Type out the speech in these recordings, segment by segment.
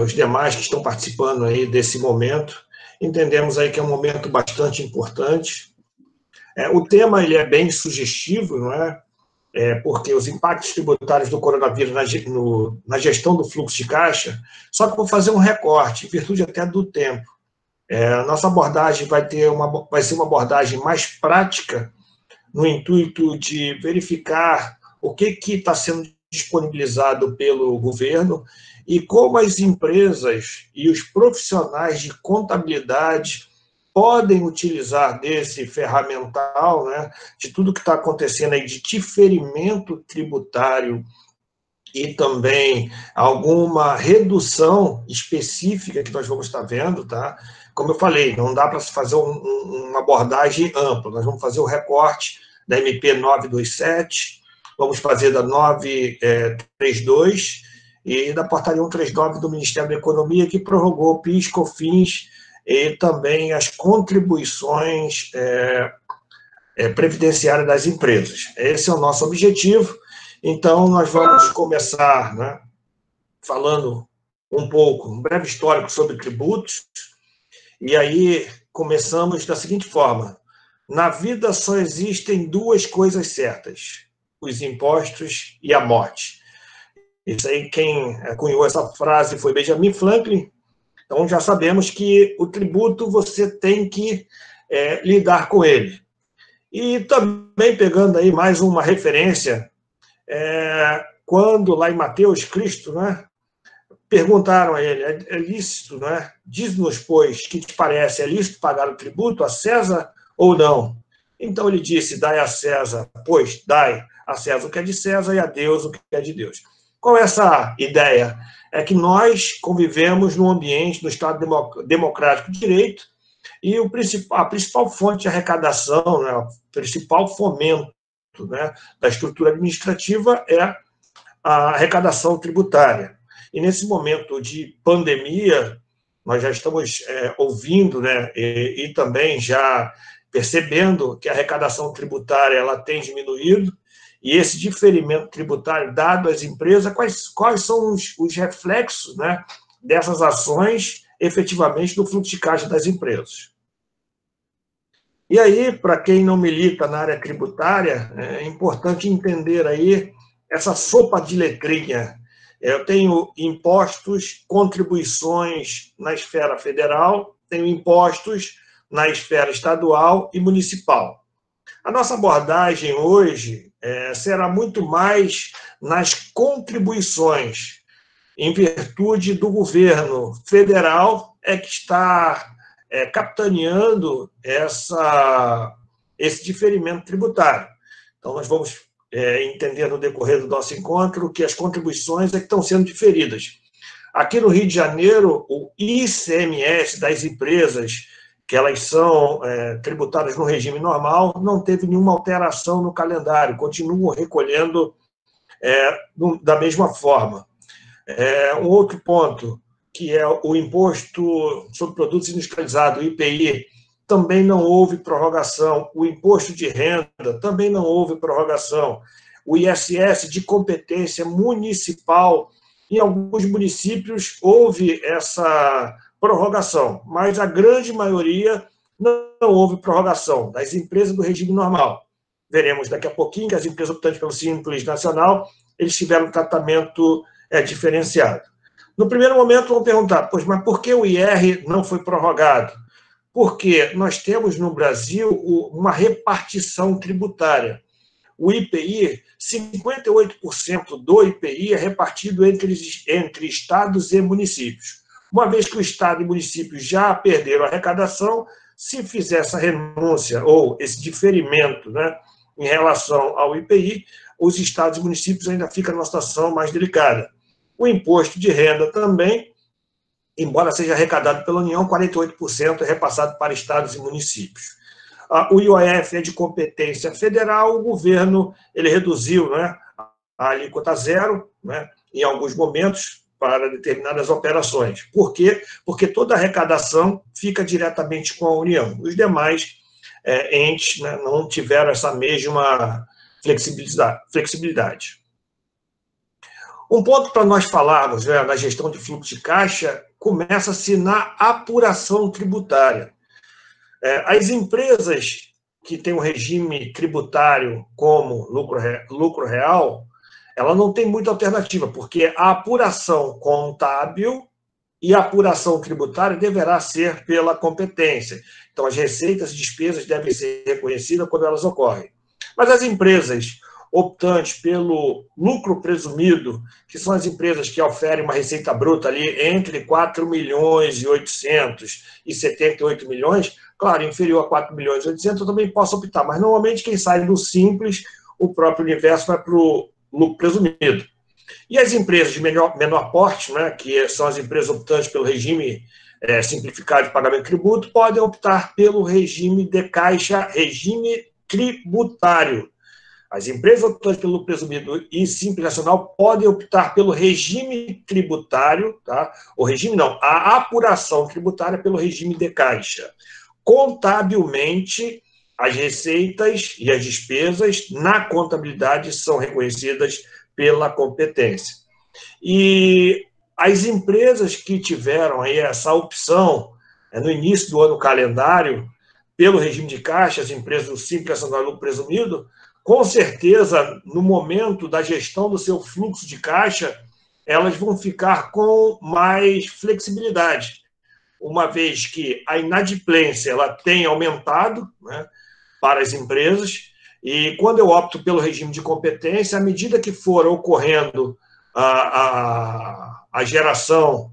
os demais que estão participando aí desse momento. Entendemos aí que é um momento bastante importante. O tema ele é bem sugestivo, não é? Porque os impactos tributários do coronavírus na gestão do fluxo de caixa, só que vou fazer um recorte, em virtude até do tempo. A nossa abordagem vai ser uma abordagem mais prática, no intuito de verificar o que está sendo disponibilizado pelo governo e como as empresas e os profissionais de contabilidade podem utilizar desse ferramental, né, de tudo que está acontecendo aí de diferimento tributário e também alguma redução específica que nós vamos estar vendo, tá? Como eu falei, não dá para se fazer uma abordagem ampla, nós vamos fazer o recorte da MP 927, vamos fazer da 932 e da portaria 139 do Ministério da Economia, que prorrogou PIS, COFINS e também as contribuições previdenciárias das empresas. Esse é o nosso objetivo. Então, nós vamos começar, né, falando um breve histórico sobre tributos, e aí começamos da seguinte forma: na vida só existem duas coisas certas, os impostos e a morte. Isso aí, quem cunhou essa frase foi Benjamin Franklin. Então, já sabemos que o tributo você tem que lidar com ele. E também pegando aí mais uma referência, quando lá em Mateus, Cristo, né, perguntaram a ele, é lícito, né? Diz-nos, pois, que te parece, é lícito pagar o tributo a César ou não? Então ele disse, dai a César, pois dai a César o que é de César e a Deus o que é de Deus. Qual é essa ideia? É que nós convivemos num ambiente, no Estado democrático de direito, e a principal fonte de arrecadação, né, o principal fomento, né, da estrutura administrativa é a arrecadação tributária. E nesse momento de pandemia, nós já estamos ouvindo, né, e também já percebendo que a arrecadação tributária ela tem diminuído, e esse diferimento tributário dado às empresas, quais são os reflexos, né, dessas ações efetivamente no fluxo de caixa das empresas. E aí, para quem não milita na área tributária, é importante entender aí essa sopa de letrinha. Eu tenho impostos, contribuições na esfera federal, tenho impostos na esfera estadual e municipal. A nossa abordagem hoje será muito mais nas contribuições, em virtude do governo federal que está capitaneando esse diferimento tributário. Então, nós vamos entender no decorrer do nosso encontro que as contribuições que estão sendo diferidas. Aqui no Rio de Janeiro, o ICMS das empresas, que elas são tributadas no regime normal, não teve nenhuma alteração no calendário, continuam recolhendo da mesma forma. Um outro ponto, que é o Imposto sobre Produtos Industrializados, o IPI, também não houve prorrogação. O Imposto de Renda também não houve prorrogação. O ISS de competência municipal, em alguns municípios houve essa prorrogação, mas a grande maioria não houve prorrogação das empresas do regime normal. Veremos daqui a pouquinho que as empresas optantes pelo Simples Nacional, eles tiveram tratamento diferenciado. No primeiro momento, vão perguntar, pois, mas por que o IR não foi prorrogado? Porque nós temos no Brasil uma repartição tributária. O IPI, 58% do IPI é repartido entre estados e municípios. Uma vez que o estado e municípios já perderam a arrecadação, se fizer essa renúncia ou esse diferimento, né, em relação ao IPI, os estados e municípios ainda ficam numa situação mais delicada. O imposto de renda também, embora seja arrecadado pela União, 48% é repassado para estados e municípios. O IOF é de competência federal, o governo ele reduziu, né, a alíquota zero, né, em alguns momentos para determinadas operações. Por quê? Porque toda a arrecadação fica diretamente com a União. Os demais entes, né, não tiveram essa mesma flexibilidade. Um ponto para nós falarmos, né, na gestão de fluxo de caixa começa-se na apuração tributária. As empresas que têm um regime tributário como lucro real, ela não tem muita alternativa, porque a apuração contábil e a apuração tributária deverá ser pela competência. Então, as receitas e despesas devem ser reconhecidas quando elas ocorrem. Mas as empresas optantes pelo lucro presumido, que são as empresas que oferem uma receita bruta ali entre 4 milhões e 878 milhões, claro, inferior a 4 milhões e 800, eu também posso optar, mas normalmente quem sai do simples, o próprio universo vai para o lucro presumido. E as empresas de menor porte, né, que são as empresas optantes pelo regime simplificado de pagamento de tributo, podem optar pelo regime de caixa, regime tributário. As empresas optantes pelo lucro presumido e Simples Nacional podem optar pelo regime tributário, tá? O regime não, a apuração tributária pelo regime de caixa. Contabilmente, as receitas e as despesas na contabilidade são reconhecidas pela competência. E as empresas que tiveram aí essa opção no início do ano calendário, pelo regime de caixa, as empresas do Simples Nacional e lucro presumido, com certeza, no momento da gestão do seu fluxo de caixa, elas vão ficar com mais flexibilidade, uma vez que a inadimplência ela tem aumentado, né, para as empresas, e quando eu opto pelo regime de competência, à medida que for ocorrendo a geração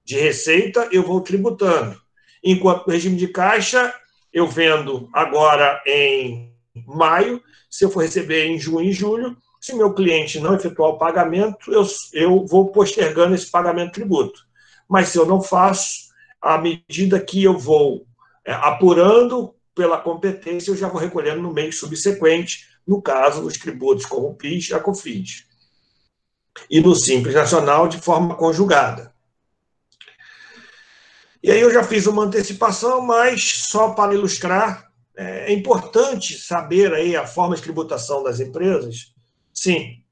de receita, eu vou tributando. Enquanto no regime de caixa, eu vendo agora em maio, se eu for receber em junho e julho, se meu cliente não efetuar o pagamento, eu vou postergando esse pagamento de tributo. Mas se eu não faço, à medida que eu vou apurando pela competência, eu já vou recolhendo no mês subsequente, no caso dos tributos como o PIS e a COFINS. E no Simples Nacional, de forma conjugada. E aí eu já fiz uma antecipação, mas só para ilustrar, é importante saber aí a forma de tributação das empresas. Sim,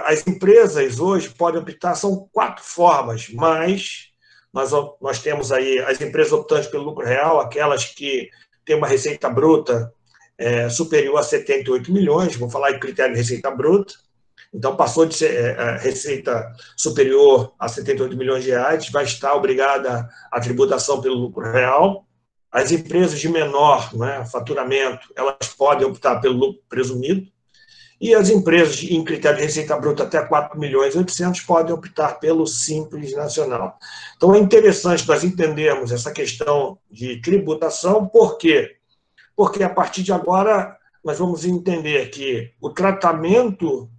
as empresas hoje podem optar, são 4 formas, mas nós temos aí as empresas optantes pelo lucro real, aquelas que têm uma receita bruta superior a 78 milhões, vou falar em critério de receita bruta, então passou de ser receita superior a 78 milhões de reais, vai estar obrigada à tributação pelo lucro real. As empresas de menor, né, faturamento, elas podem optar pelo lucro presumido, e as empresas em critério de receita bruta até 4 milhões e 800 podem optar pelo Simples Nacional. Então, é interessante nós entendermos essa questão de tributação, por quê? Porque, a partir de agora, nós vamos entender que o tratamento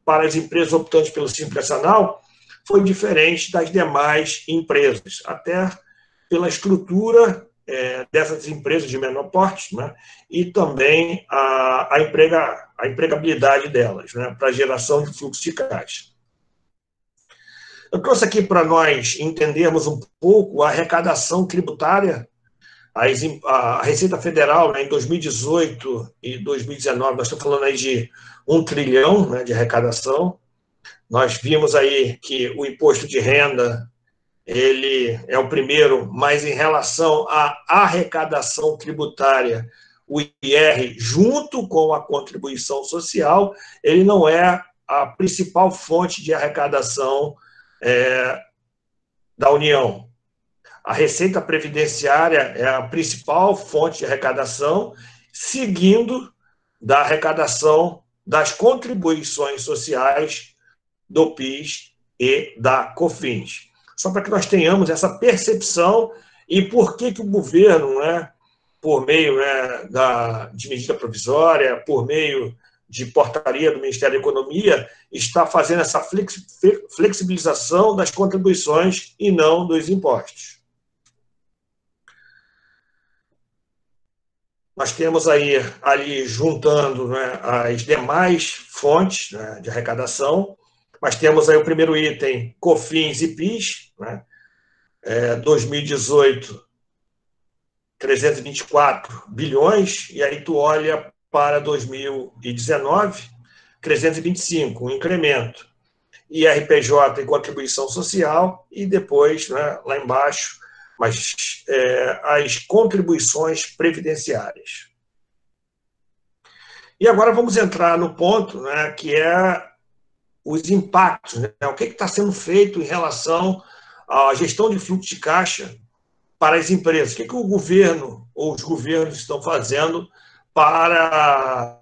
para as empresas optantes pelo Simples Nacional foi diferente das demais empresas, até pela estrutura dessas empresas de menor porte, né, e também a empregabilidade delas, né, para a geração de fluxo de caixa. Eu trouxe aqui para nós entendermos um pouco a arrecadação tributária. A Receita Federal, né, em 2018 e 2019, nós estamos falando aí de 1 trilhão, né, de arrecadação. Nós vimos aí que o imposto de renda ele é o primeiro, mas em relação à arrecadação tributária, o IR, junto com a contribuição social, ele não é a principal fonte de arrecadação da União. A Receita Previdenciária é a principal fonte de arrecadação, seguindo da arrecadação das contribuições sociais do PIS e da COFINS. Só para que nós tenhamos essa percepção e por que o governo, né, por meio de medida provisória, por meio de portaria do Ministério da Economia, está fazendo essa flexibilização das contribuições e não dos impostos. Nós temos aí, ali, juntando, né, as demais fontes, né, de arrecadação, mas temos aí o primeiro item, COFINS e PIS, né, 2018, 324 bilhões, e aí tu olha para 2019, 325, um incremento. IRPJ e contribuição social, e depois, né, lá embaixo, as contribuições previdenciárias. E agora vamos entrar no ponto, né, que é os impactos, né? O que está sendo feito em relação à gestão de fluxo de caixa para as empresas. O que o governo ou os governos estão fazendo para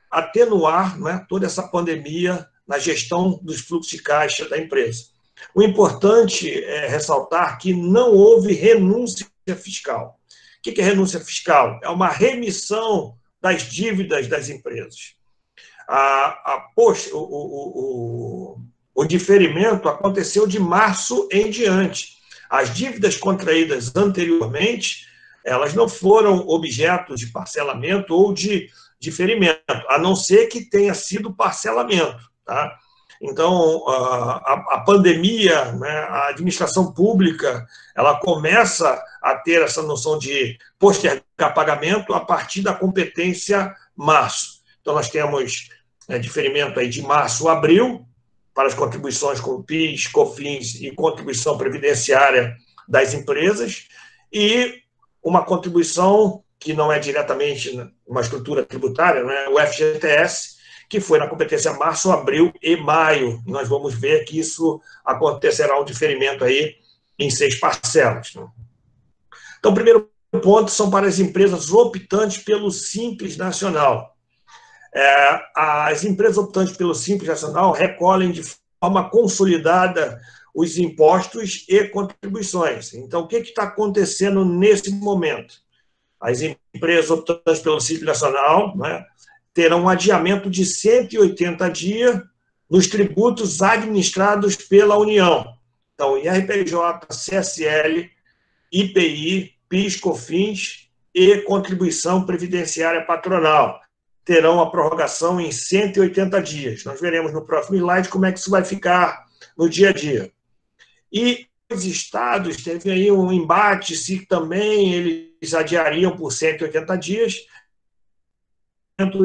atenuar, né, toda essa pandemia na gestão dos fluxos de caixa da empresa. O importante é ressaltar que não houve renúncia fiscal. O que é renúncia fiscal? É uma remissão das dívidas das empresas. O diferimento aconteceu de março em diante. As dívidas contraídas anteriormente, elas não foram objeto de parcelamento ou de diferimento, a não ser que tenha sido parcelamento, tá? Então, a pandemia, né, a administração pública, ela começa a ter essa noção de postergar pagamento a partir da competência março. Então, nós temos diferimento aí de março a abril, para as contribuições com PIS, COFINS e contribuição previdenciária das empresas, e uma contribuição que não é diretamente uma estrutura tributária, né, o FGTS, que foi na competência março, abril e maio. Nós vamos ver que isso acontecerá um diferimento aí em 6 parcelas. Então, o primeiro ponto são para as empresas optantes pelo Simples Nacional. As empresas optantes pelo Simples Nacional recolhem de forma consolidada os impostos e contribuições. Então, o que está acontecendo nesse momento? As empresas optantes pelo Simples Nacional, né, terão um adiamento de 180 dias nos tributos administrados pela União. Então, IRPJ, CSL, IPI, PIS, COFINS e contribuição previdenciária patronal terão a prorrogação em 180 dias. Nós veremos no próximo slide como é que isso vai ficar no dia a dia. E os estados teve aí um embate se também eles adiariam por 180 dias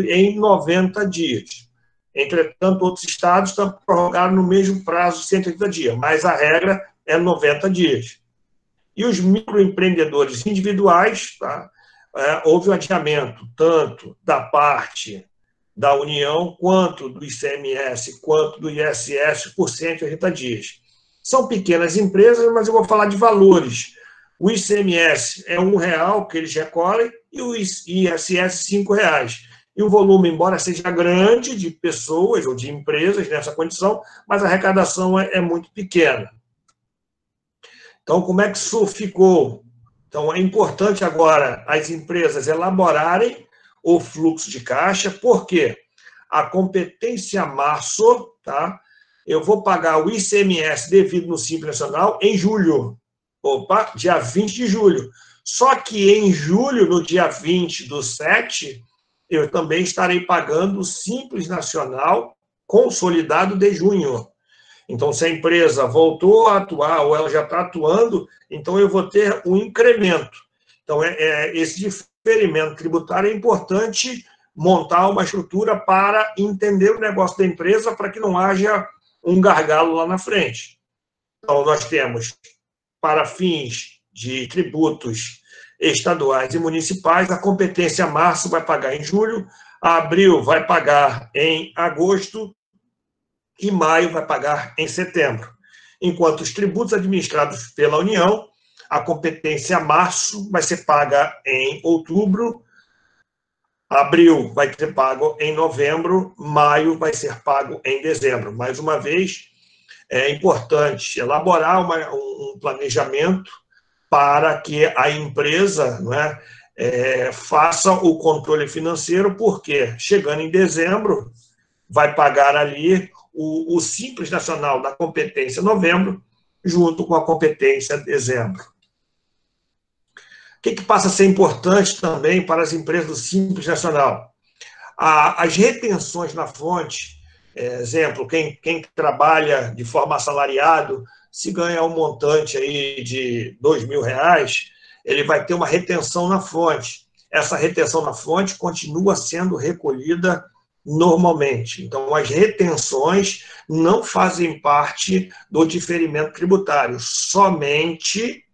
em 90 dias. Entretanto, outros estados estão prorrogados no mesmo prazo de 180 dias, mas a regra é 90 dias. E os microempreendedores individuais, tá? Houve um adiamento tanto da parte da União, quanto do ICMS, quanto do ISS, por 180 dias. São pequenas empresas, mas eu vou falar de valores. O ICMS é R$1 que eles recolhem e o ISS R$5. E o volume, embora seja grande, de pessoas ou de empresas nessa condição, mas a arrecadação é muito pequena. Então, como é que isso ficou? Então, é importante agora as empresas elaborarem o fluxo de caixa, porque a competência março, tá? Eu vou pagar o ICMS devido no Simples Nacional em julho. Opa, dia 20 de julho. Só que em julho, no dia 20/7, eu também estarei pagando o Simples Nacional consolidado de junho. Então, se a empresa voltou a atuar ou ela já está atuando, então eu vou ter um incremento. Então, esse diferimento tributário é importante montar uma estrutura para entender o negócio da empresa para que não haja um gargalo lá na frente. Então, nós temos, para fins de tributos estaduais e municipais, a competência março vai pagar em julho, a abril vai pagar em agosto e maio vai pagar em setembro. Enquanto os tributos administrados pela União, a competência março vai ser paga em outubro, abril vai ser pago em novembro, maio vai ser pago em dezembro. Mais uma vez, é importante elaborar um planejamento para que a empresa, né, faça o controle financeiro, porque chegando em dezembro, vai pagar ali o Simples Nacional da competência novembro, junto com a competência dezembro. O que passa a ser importante também para as empresas do Simples Nacional? As retenções na fonte, exemplo, quem trabalha de forma assalariado, se ganha um montante aí de R$2.000, ele vai ter uma retenção na fonte. Essa retenção na fonte continua sendo recolhida normalmente. Então, as retenções não fazem parte do diferimento tributário, somente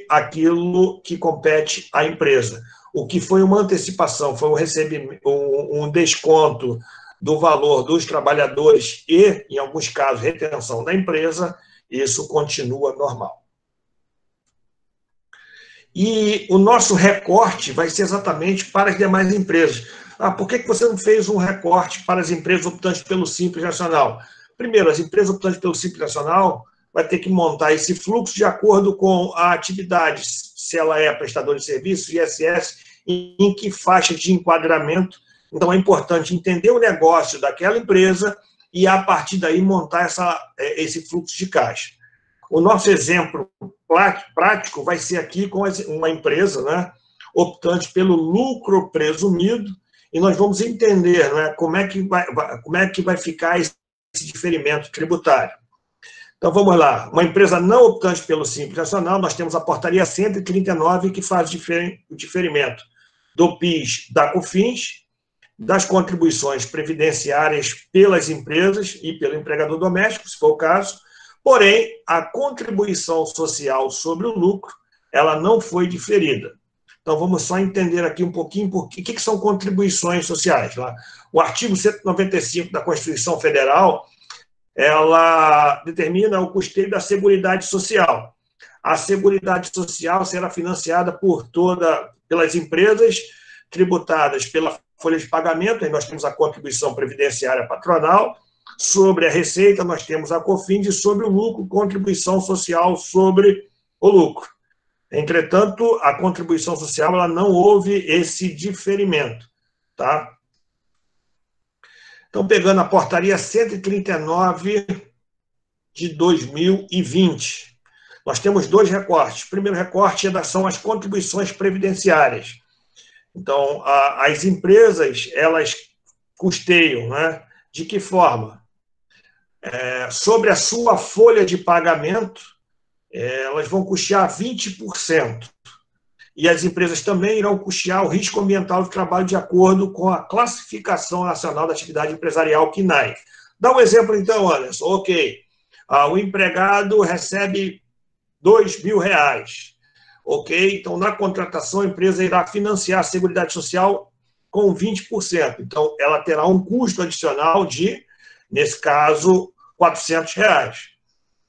aquilo que compete à empresa. O que foi uma antecipação, foi um desconto do valor dos trabalhadores e, em alguns casos, retenção da empresa, isso continua normal. E o nosso recorte vai ser exatamente para as demais empresas. Por que você não fez um recorte para as empresas optantes pelo Simples Nacional? Primeiro, as empresas optantes pelo Simples Nacional vai ter que montar esse fluxo de acordo com a atividade, se ela é prestadora de serviços, ISS, em que faixa de enquadramento. Então, é importante entender o negócio daquela empresa e, a partir daí, montar esse fluxo de caixa. O nosso exemplo prático vai ser aqui com uma empresa, né, optante pelo lucro presumido, e nós vamos entender, né, como é que vai ficar esse diferimento tributário. Então, vamos lá. Uma empresa não optante pelo Simples Nacional, nós temos a portaria 139, que faz o diferimento do PIS, da COFINS, das contribuições previdenciárias pelas empresas e pelo empregador doméstico, se for o caso. Porém, a contribuição social sobre o lucro, ela não foi diferida. Então, vamos só entender aqui um pouquinho o que são contribuições sociais. O artigo 195 da Constituição Federal, ela determina o custeio da Seguridade Social. A Seguridade Social será financiada pelas empresas tributadas pela folha de pagamento, aí nós temos a contribuição previdenciária patronal, sobre a receita nós temos a COFINS e sobre o lucro, contribuição social sobre o lucro. Entretanto, a contribuição social, ela não houve esse diferimento, tá? Então, pegando a portaria 139 de 2020, nós temos dois recortes. O primeiro recorte são as contribuições previdenciárias. Então, as empresas, elas custeiam, né? De que forma? Sobre a sua folha de pagamento, elas vão custear 20%. E as empresas também irão custear o risco ambiental do trabalho de acordo com a Classificação Nacional da Atividade Empresarial, CNAE. Dá um exemplo, então, Anderson. Ok, o empregado recebe R$2.000. Ok, então, na contratação, a empresa irá financiar a Seguridade Social com 20%. Então, ela terá um custo adicional de, nesse caso, R$400.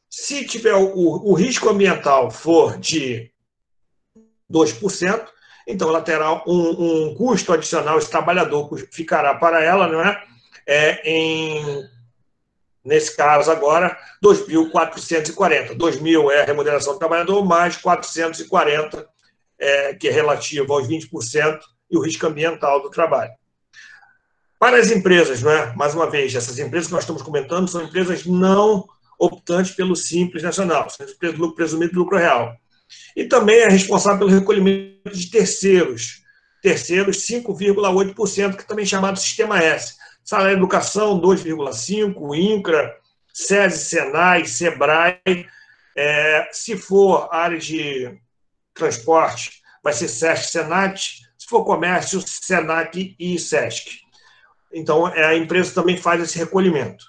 Se tiver o risco ambiental for de 2%, então ela terá um custo adicional, esse trabalhador ficará para ela, não é? Nesse caso agora, 2.440. 2.000 é a remuneração do trabalhador, mais 440, que é relativo aos 20%, e o risco ambiental do trabalho. Para as empresas, não é? Mais uma vez, essas empresas que nós estamos comentando são empresas não optantes pelo Simples Nacional, são empresas de lucro presumido e lucro real. E também é responsável pelo recolhimento de terceiros 5,8%, que também é chamado Sistema S. Salário de Educação, 2,5%, INCRA, SESI, SENAI, SEBRAE. Se for área de transporte, vai ser SESC, SENAT. Se for comércio, SENAC e SESC. Então, a empresa também faz esse recolhimento.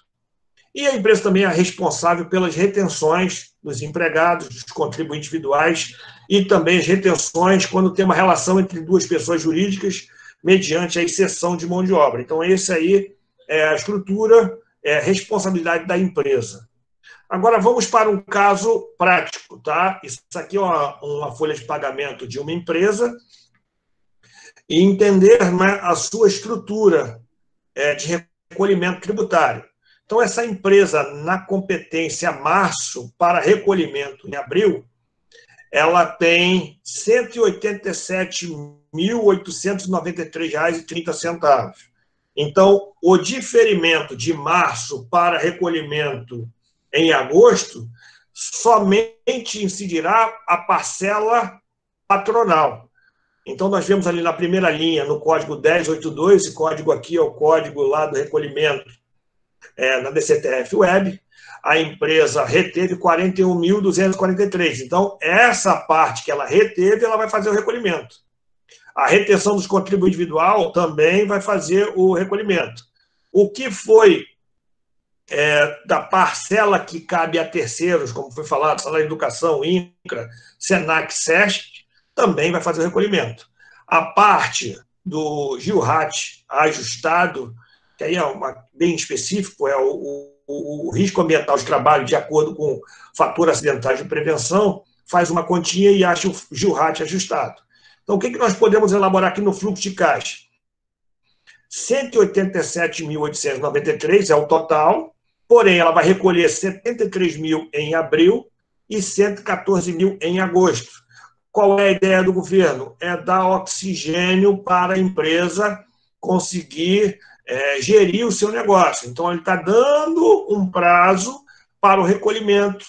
E a empresa também é responsável pelas retenções dos empregados, dos contribuintes individuais, e também as retenções quando tem uma relação entre duas pessoas jurídicas mediante a exceção de mão de obra. Então, esse aí é a estrutura, é a responsabilidade da empresa. Agora, vamos para um caso prático, tá? Isso aqui é uma folha de pagamento de uma empresa e entender, né, a sua estrutura de recolhimento tributário. Então, essa empresa, na competência março para recolhimento em abril, ela tem R$ 187.893,30. Então, o diferimento de março para recolhimento em agosto somente incidirá a parcela patronal. Então, nós vemos ali na primeira linha, no código 1082, esse código aqui é o código lá do recolhimento na DCTF Web, a empresa reteve 41.243. Então, essa parte que ela reteve, ela vai fazer o recolhimento. A retenção dos contribuintes individual também vai fazer o recolhimento. O que foi da parcela que cabe a terceiros, como foi falado, Salário de Educação, INCRA, SENAC, SESC, também vai fazer o recolhimento. A parte do GILRAT ajustado, que aí é bem específico, é o risco ambiental de trabalho de acordo com fator acidental de prevenção, faz uma continha e acha o GILRAT ajustado. Então, o que nós podemos elaborar aqui no fluxo de caixa? 187.893 é o total, porém, ela vai recolher 73 mil em abril e 114 mil em agosto. Qual é a ideia do governo? É dar oxigênio para a empresa conseguir gerir o seu negócio. Então, ele está dando um prazo para o recolhimento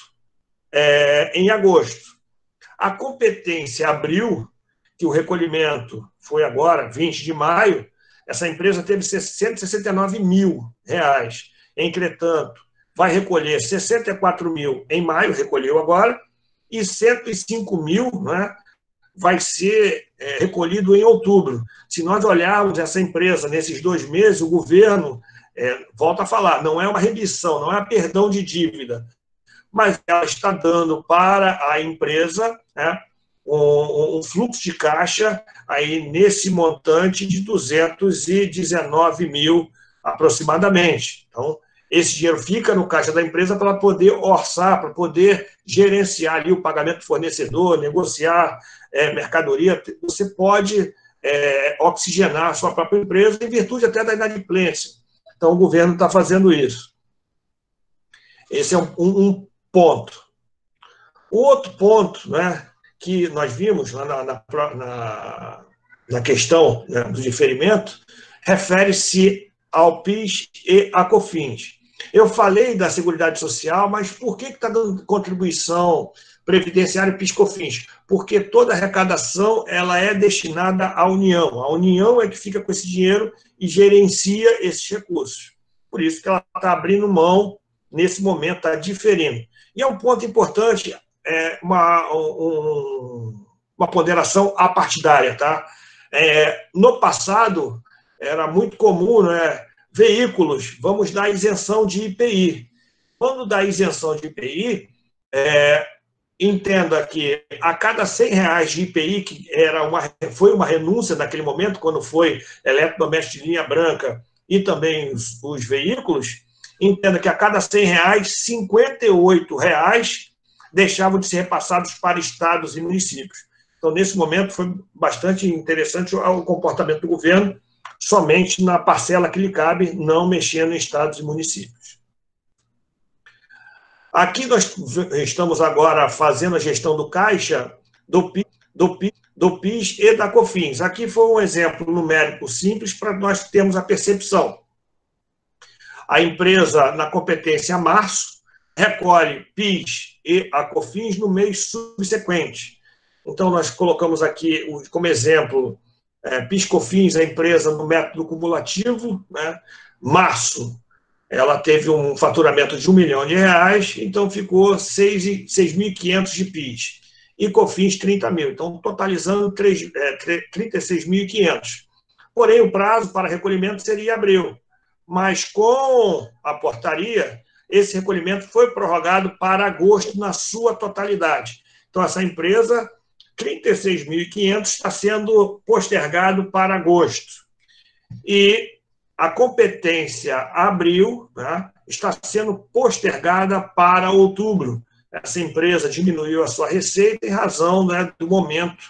em agosto. A competência abril, que o recolhimento foi agora, 20 de maio, essa empresa teve 169 mil reais. Entretanto, vai recolher 64 mil em maio, recolheu agora, e 105 mil, né, vai ser recolhido em outubro. Se nós olharmos essa empresa nesses 2 meses, o governo, volta a falar, não é uma remissão, não é perdão de dívida, mas ela está dando para a empresa, né, um fluxo de caixa aí nesse montante de 219 mil aproximadamente. Então, esse dinheiro fica no caixa da empresa para poder orçar, para poder gerenciar ali o pagamento do fornecedor, negociar mercadoria. Você pode oxigenar a sua própria empresa em virtude até da inadimplência. Então, o governo está fazendo isso. Esse é um ponto. O outro ponto, né, que nós vimos lá na questão, né, do diferimento, refere-se ao PIS e à COFINS. Eu falei da Seguridade Social, mas por que está dando contribuição previdenciária e PIS e COFINS? Porque toda arrecadação ela é destinada à União. A União é que fica com esse dinheiro e gerencia esses recursos. Por isso que ela está abrindo mão, nesse momento, está diferindo. E é um ponto importante, uma ponderação apartidária, tá? No passado, era muito comum, né, veículos, vamos dar isenção de IPI. Quando dá isenção de IPI, entenda que a cada R$100 de IPI, que foi uma renúncia naquele momento, quando foi eletrodoméstico de linha branca e também os veículos, entenda que a cada R$100, R$58 deixavam de ser repassados para estados e municípios. Então, nesse momento, foi bastante interessante o comportamento do governo, somente na parcela que lhe cabe, não mexendo em estados e municípios. Aqui nós estamos agora fazendo a gestão do caixa, do PIS e da COFINS. Aqui foi um exemplo numérico simples para nós termos a percepção. A empresa, na competência março, recolhe PIS e a COFINS no mês subsequente. Então, nós colocamos aqui como exemplo PIS, COFINS, a empresa no método cumulativo, né? Março, ela teve um faturamento de R$1 milhão, então ficou 6.500 de PIS. E COFINS, 30 mil. Então, totalizando 36.500. Porém, o prazo para recolhimento seria abril. Mas, com a portaria, esse recolhimento foi prorrogado para agosto na sua totalidade. Então, essa empresa, 36.500, está sendo postergado para agosto. E a competência abril, né, está sendo postergada para outubro. Essa empresa diminuiu a sua receita em razão, né, do momento,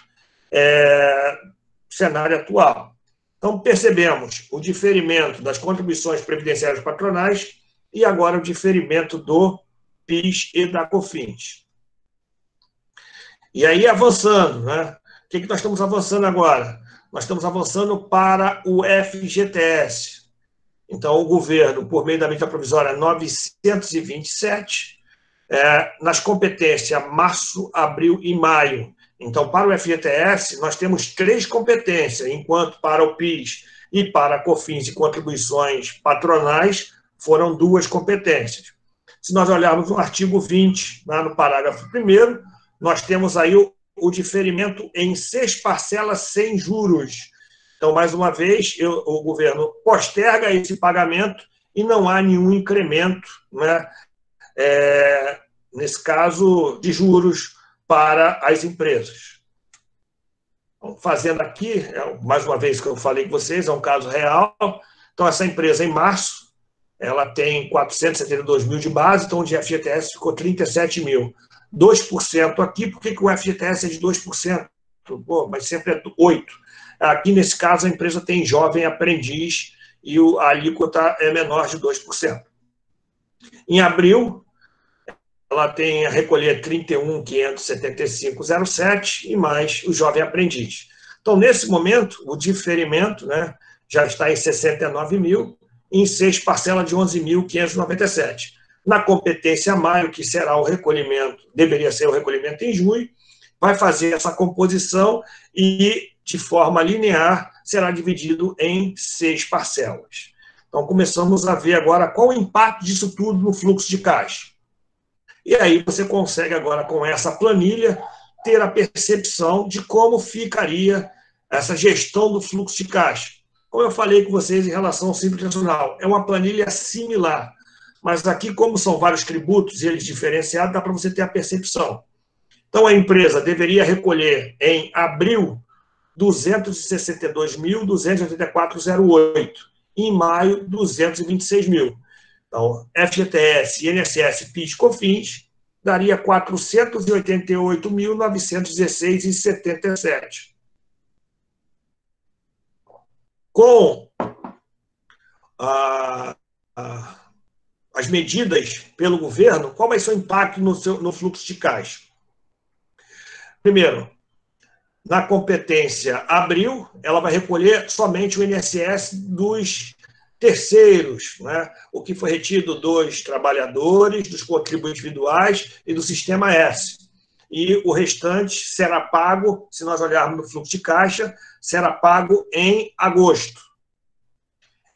cenário atual. Então, percebemos o diferimento das contribuições previdenciárias patronais e agora o diferimento do PIS e da COFINS. E aí, avançando, né? O que nós estamos avançando agora? Nós estamos avançando para o FGTS. Então, o governo, por meio da medida provisória 927, nas competências março, abril e maio. Então, para o FGTS, nós temos 3 competências, enquanto para o PIS e para a COFINS e contribuições patronais foram 2 competências. Se nós olharmos no artigo 20, lá no parágrafo 1º, nós temos aí o diferimento em 6 parcelas sem juros. Então, mais uma vez, o governo posterga esse pagamento e não há nenhum incremento, né, nesse caso, de juros para as empresas. Então, fazendo aqui, mais uma vez que eu falei com vocês, é um caso real. Então, essa empresa, em março, ela tem 472 mil de base, então o de FGTS ficou 37 mil. 2% aqui, por que o FGTS é de 2%? Pô, mas sempre é 8%. Aqui, nesse caso, a empresa tem jovem aprendiz e a alíquota é menor de 2%. Em abril, ela tem a recolher 31.575,07 e mais o jovem aprendiz. Então, nesse momento, o diferimento, né, já está em 69 mil, em 6 parcelas de 11.597. Na competência maio, que será o recolhimento, deveria ser o recolhimento em junho, vai fazer essa composição e, de forma linear, será dividido em 6 parcelas. Então, começamos a ver agora qual o impacto disso tudo no fluxo de caixa. E aí você consegue agora, com essa planilha, ter a percepção de como ficaria essa gestão do fluxo de caixa. Como eu falei com vocês em relação ao Simples Nacional, é uma planilha similar, mas aqui, como são vários tributos e eles diferenciados, dá para você ter a percepção. Então, a empresa deveria recolher, em abril, 262.284,08. Em maio, 226 mil. Então, FGTS, INSS, PIS, COFINS, daria 488.916,77. Com as medidas pelo governo, qual vai ser o impacto no fluxo de caixa? Primeiro, na competência abril, ela vai recolher somente o INSS dos terceiros, né? O que foi retido dos trabalhadores, dos contribuintes individuais e do Sistema S. E o restante será pago, se nós olharmos no fluxo de caixa, será pago em agosto.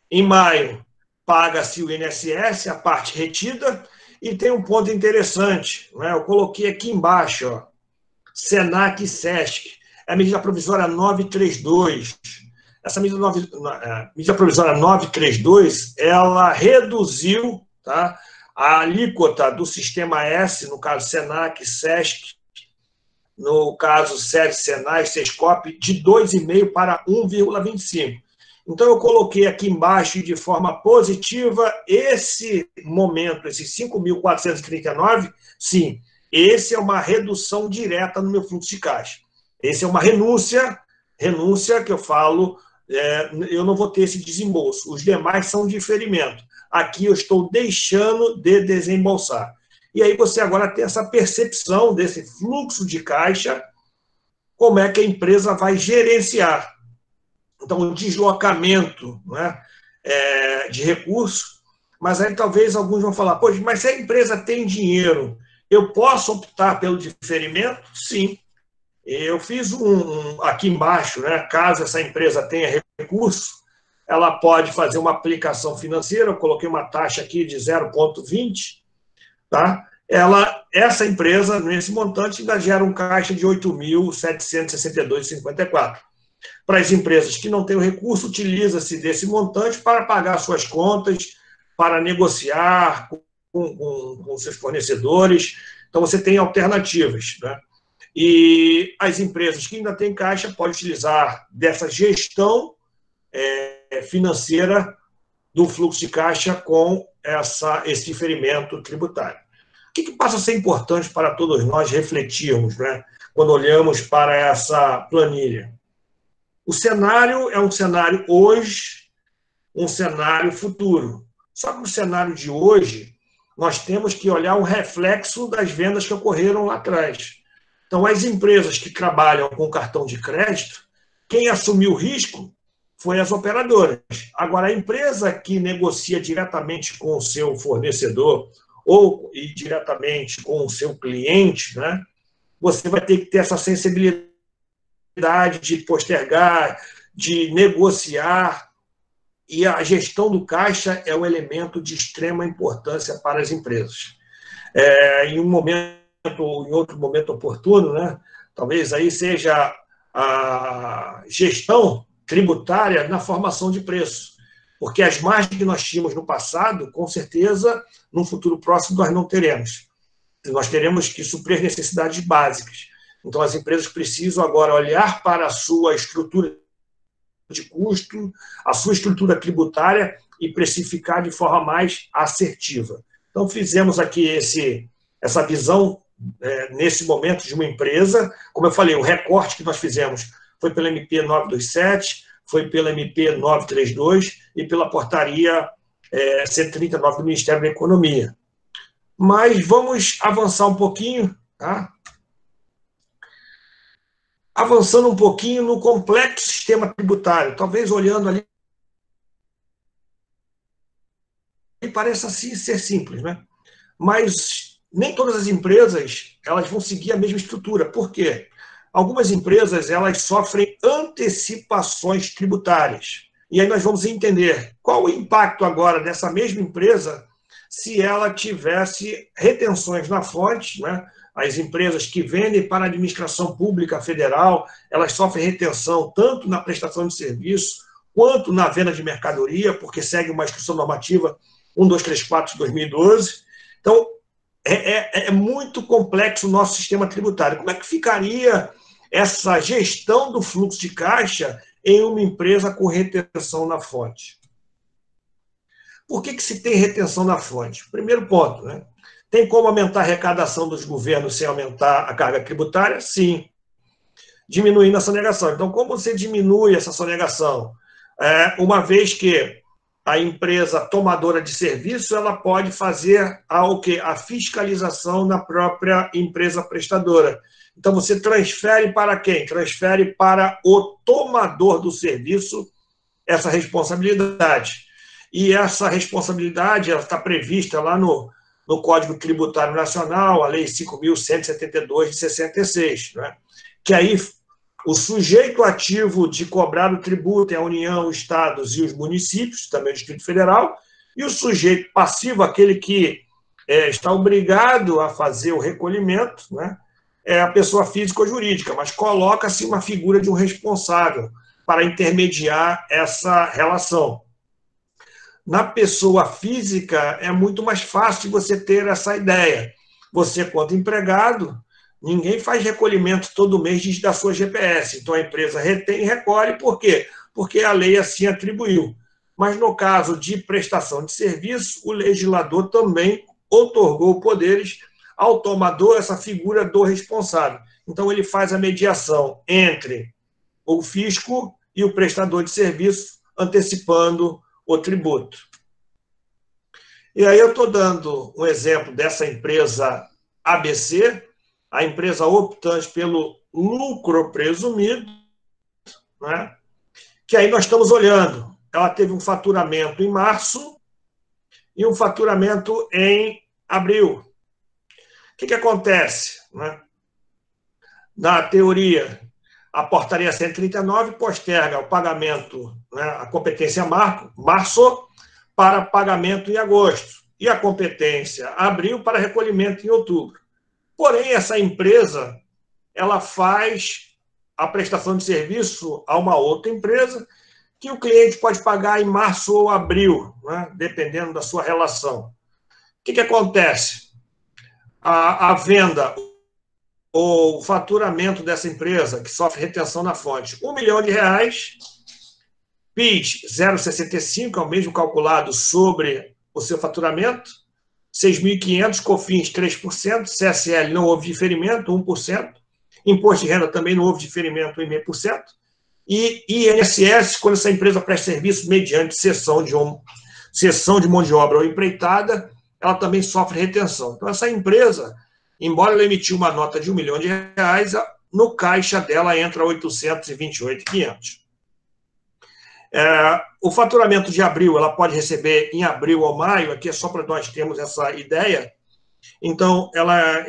Em maio, paga-se o INSS, a parte retida, e tem um ponto interessante, né? Eu coloquei aqui embaixo, ó, Senac e Sesc, a medida provisória 932. Essa medida provisória 932, ela reduziu, tá, a alíquota do Sistema S, no caso Senac, Sesc, no caso SESC, Senai, Sescop, de 2,5% para 1,25%. Então, eu coloquei aqui embaixo, de forma positiva, esse momento, esses 5.439, sim, esse é uma redução direta no meu fluxo de caixa. Esse é uma renúncia que eu falo, eu não vou ter esse desembolso. Os demais são diferimento. Aqui eu estou deixando de desembolsar. E aí você agora tem essa percepção desse fluxo de caixa, como é que a empresa vai gerenciar. Então, o deslocamento, né, de recursos, mas aí talvez alguns vão falar, poxa, mas se a empresa tem dinheiro, eu posso optar pelo diferimento? Sim. Eu fiz aqui embaixo, né, caso essa empresa tenha recurso, ela pode fazer uma aplicação financeira, eu coloquei uma taxa aqui de 0,20, tá? Essa empresa, nesse montante, ainda gera um caixa de 8.762,54. Para as empresas que não têm o recurso, utiliza-se desse montante para pagar suas contas, para negociar com seus fornecedores. Então, você tem alternativas, né? E as empresas que ainda têm caixa podem utilizar dessa gestão financeira do fluxo de caixa com esse diferimento tributário. O que passa a ser importante para todos nós refletirmos, né, quando olhamos para essa planilha? O cenário é um cenário hoje, um cenário futuro. Só que no cenário de hoje, nós temos que olhar um reflexo das vendas que ocorreram lá atrás. Então, as empresas que trabalham com cartão de crédito, quem assumiu o risco foi as operadoras. Agora, a empresa que negocia diretamente com o seu fornecedor ou diretamente com o seu cliente, né, você vai ter que ter essa sensibilidade de postergar, de negociar, e a gestão do caixa é um elemento de extrema importância para as empresas. Em outro momento oportuno, né, talvez aí seja a gestão tributária na formação de preço. Porque as margens que nós tínhamos no passado, com certeza, no futuro próximo, nós não teremos. Nós teremos que suprir as necessidades básicas. Então, as empresas precisam agora olhar para a sua estrutura de custo, a sua estrutura tributária e precificar de forma mais assertiva. Então, fizemos aqui essa visão nesse momento de uma empresa. Como eu falei, o recorte que nós fizemos foi pela MP 927, foi pela MP 932 e pela portaria 139 do Ministério da Economia. Mas vamos avançar um pouquinho, tá? Avançando um pouquinho no complexo sistema tributário, talvez olhando ali, parece assim ser simples, né? Mas nem todas as empresas elas vão seguir a mesma estrutura. Por quê? Algumas empresas elas sofrem antecipações tributárias. E aí nós vamos entender qual o impacto agora dessa mesma empresa se ela tivesse retenções na fonte, né? As empresas que vendem para a administração pública federal, elas sofrem retenção tanto na prestação de serviço quanto na venda de mercadoria, porque segue uma instrução normativa 1234 de 2012. Então, é muito complexo o nosso sistema tributário. Como é que ficaria essa gestão do fluxo de caixa em uma empresa com retenção na fonte? Por que se tem retenção na fonte? Primeiro ponto, né? Tem como aumentar a arrecadação dos governos sem aumentar a carga tributária? Sim. Diminuindo a sonegação. Então, como você diminui essa sonegação? Uma vez que a empresa tomadora de serviço ela pode fazer a fiscalização na própria empresa prestadora. Então, você transfere para quem? Transfere para o tomador do serviço essa responsabilidade. E essa responsabilidade ela está prevista lá no Código Tributário Nacional, a Lei 5.172 de 66, né? Que aí o sujeito ativo de cobrar o tributo é a União, os estados e os municípios, também o Distrito Federal, e o sujeito passivo, aquele que está obrigado a fazer o recolhimento, né? É a pessoa física ou jurídica, mas coloca-se uma figura de um responsável para intermediar essa relação. Na pessoa física, é muito mais fácil você ter essa ideia. Você, quanto empregado, ninguém faz recolhimento todo mês da sua GPS. Então, a empresa retém e recolhe. Por quê? Porque a lei assim atribuiu. Mas, no caso de prestação de serviço, o legislador também outorgou poderes ao tomador, essa figura do responsável. Então, ele faz a mediação entre o fisco e o prestador de serviço, antecipando o tributo. E aí eu estou dando um exemplo dessa empresa ABC, a empresa optante pelo lucro presumido, né? Que aí nós estamos olhando. Ela teve um faturamento em março e um faturamento em abril. O que acontece, né? Na teoria, a portaria 139 posterga o pagamento, né, a competência março para pagamento em agosto, e a competência abril para recolhimento em outubro. Porém, essa empresa ela faz a prestação de serviço a uma outra empresa que o cliente pode pagar em março ou abril, né, dependendo da sua relação. O que acontece? A venda ou o faturamento dessa empresa, que sofre retenção na fonte, R$ 1 milhão, PIS 0,65, é o mesmo calculado sobre o seu faturamento, 6.500, COFINS 3%, CSL não houve diferimento, 1%, imposto de renda também não houve diferimento, 1,5%, e INSS, quando essa empresa presta serviço mediante cessão de mão de obra ou empreitada, ela também sofre retenção. Então, essa empresa, embora ela emitiu uma nota de R$ 1 milhão, no caixa dela entra 828.500. O faturamento de abril, ela pode receber em abril ou maio, aqui é só para nós termos essa ideia. Então, ela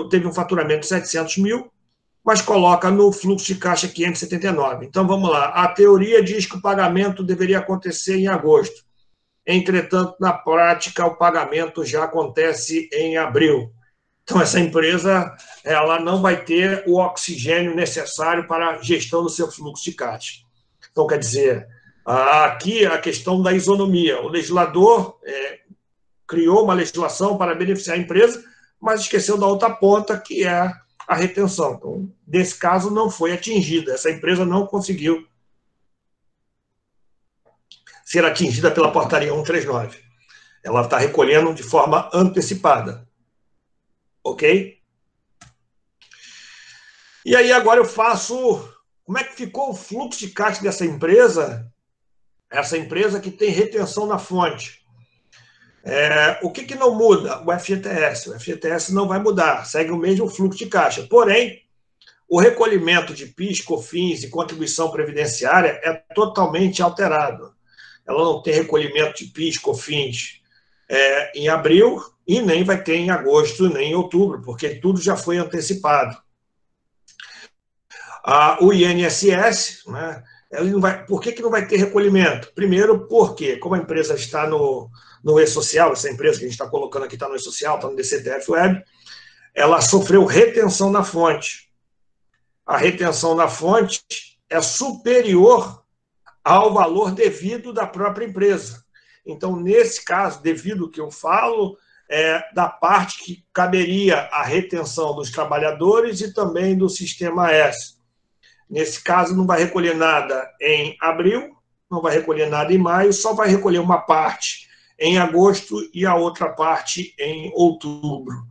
teve um faturamento de 700 mil, mas coloca no fluxo de caixa 579. Então, vamos lá. A teoria diz que o pagamento deveria acontecer em agosto. Entretanto, na prática, o pagamento já acontece em abril. Então, essa empresa ela não vai ter o oxigênio necessário para a gestão do seu fluxo de caixa. Então, quer dizer, aqui a questão da isonomia. O legislador criou uma legislação para beneficiar a empresa, mas esqueceu da outra ponta, que é a retenção. Então, nesse caso, não foi atingida. Essa empresa não conseguiu ser atingida pela portaria 139. Ela está recolhendo de forma antecipada. Ok? E aí agora eu faço... Como é que ficou o fluxo de caixa dessa empresa? Essa empresa que tem retenção na fonte. O que não muda? O FGTS. O FGTS não vai mudar, segue o mesmo fluxo de caixa. Porém, o recolhimento de PIS, COFINS e contribuição previdenciária é totalmente alterado. Ela não tem recolhimento de PIS, COFINS em abril e nem vai ter em agosto, nem em outubro, porque tudo já foi antecipado. O INSS, né, ele não vai, por que não vai ter recolhimento? Primeiro, porque, como a empresa está no E-Social, essa empresa que a gente está colocando aqui está no E-Social, está no DCTF Web, ela sofreu retenção na fonte. A retenção na fonte é superior ao valor devido da própria empresa. Então, nesse caso, devido que eu falo, da parte que caberia a retenção dos trabalhadores e também do Sistema S. Nesse caso, não vai recolher nada em abril, não vai recolher nada em maio, só vai recolher uma parte em agosto e a outra parte em outubro. O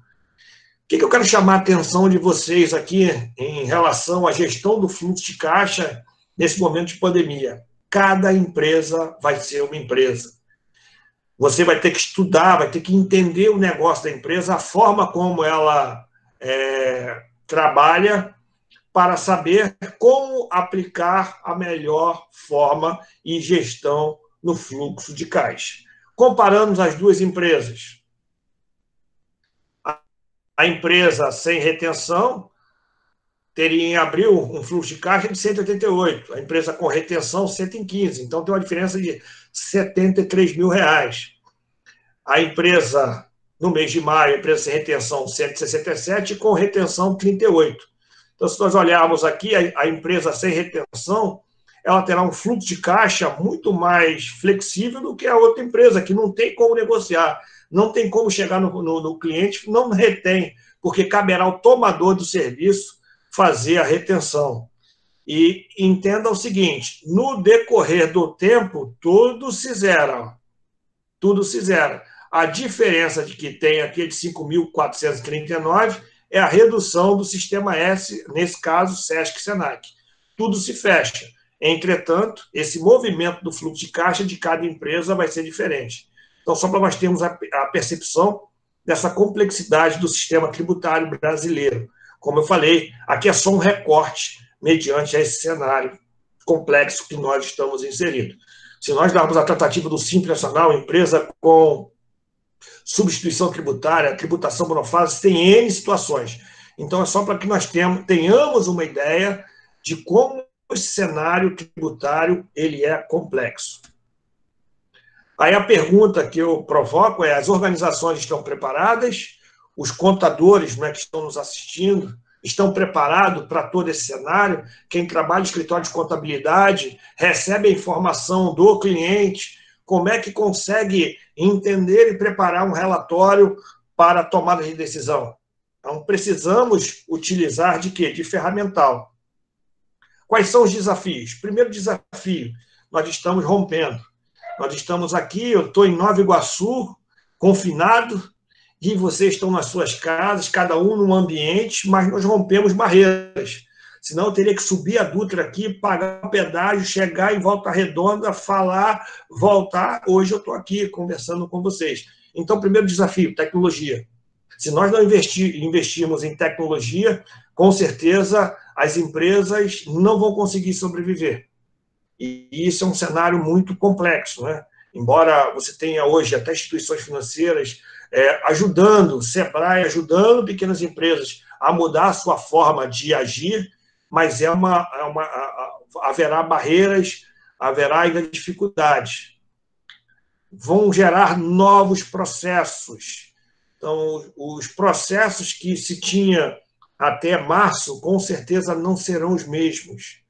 que eu quero chamar a atenção de vocês aqui em relação à gestão do fluxo de caixa nesse momento de pandemia? Cada empresa vai ser uma empresa. Você vai ter que estudar, vai ter que entender o negócio da empresa, a forma como ela trabalha, para saber como aplicar a melhor forma e gestão no fluxo de caixa. Comparamos as duas empresas. A empresa sem retenção teria em abril um fluxo de caixa de 188, a empresa com retenção 115, então tem uma diferença de R$73 mil. A empresa, no mês de maio, a empresa sem retenção 167 e com retenção 38. Então, se nós olharmos aqui, a empresa sem retenção, ela terá um fluxo de caixa muito mais flexível do que a outra empresa, que não tem como negociar, não tem como chegar no cliente, não retém, porque caberá ao tomador do serviço fazer a retenção. E entenda o seguinte, no decorrer do tempo, tudo se zera. Tudo se zera. A diferença de que tem aqui de 5.439 é a redução do Sistema S, nesse caso, SESC e SENAC. Tudo se fecha. Entretanto, esse movimento do fluxo de caixa de cada empresa vai ser diferente. Então, só para nós termos a percepção dessa complexidade do sistema tributário brasileiro. Como eu falei, aqui é só um recorte mediante esse cenário complexo que nós estamos inseridos. Se nós darmos a tratativa do Simples Nacional, empresa com substituição tributária, tributação monofásica, tem N situações. Então, é só para que nós tenhamos uma ideia de como esse cenário tributário ele é complexo. Aí a pergunta que eu provoco é: as organizações estão preparadas? Os contadores, né, que estão nos assistindo estão preparados para todo esse cenário? Quem trabalha em escritório de contabilidade recebe a informação do cliente, como é que consegue entender e preparar um relatório para a tomada de decisão? Então, precisamos utilizar de quê? De ferramental. Quais são os desafios? Primeiro desafio, nós estamos rompendo. Nós estamos aqui, eu estou em Nova Iguaçu, confinado, e vocês estão nas suas casas, cada um num ambiente, mas nós rompemos barreiras. Senão eu teria que subir a Dutra aqui, pagar o pedágio, chegar em Volta Redonda, falar, voltar. Hoje eu estou aqui conversando com vocês. Então, primeiro desafio, tecnologia. Se nós não investirmos em tecnologia, com certeza as empresas não vão conseguir sobreviver. E isso é um cenário muito complexo, né? Embora você tenha hoje até instituições financeiras ajudando, Sebrae ajudando pequenas empresas a mudar a sua forma de agir, mas haverá barreiras, haverá ainda dificuldades. Vão gerar novos processos. Então, os processos que se tinha até março, com certeza não serão os mesmos.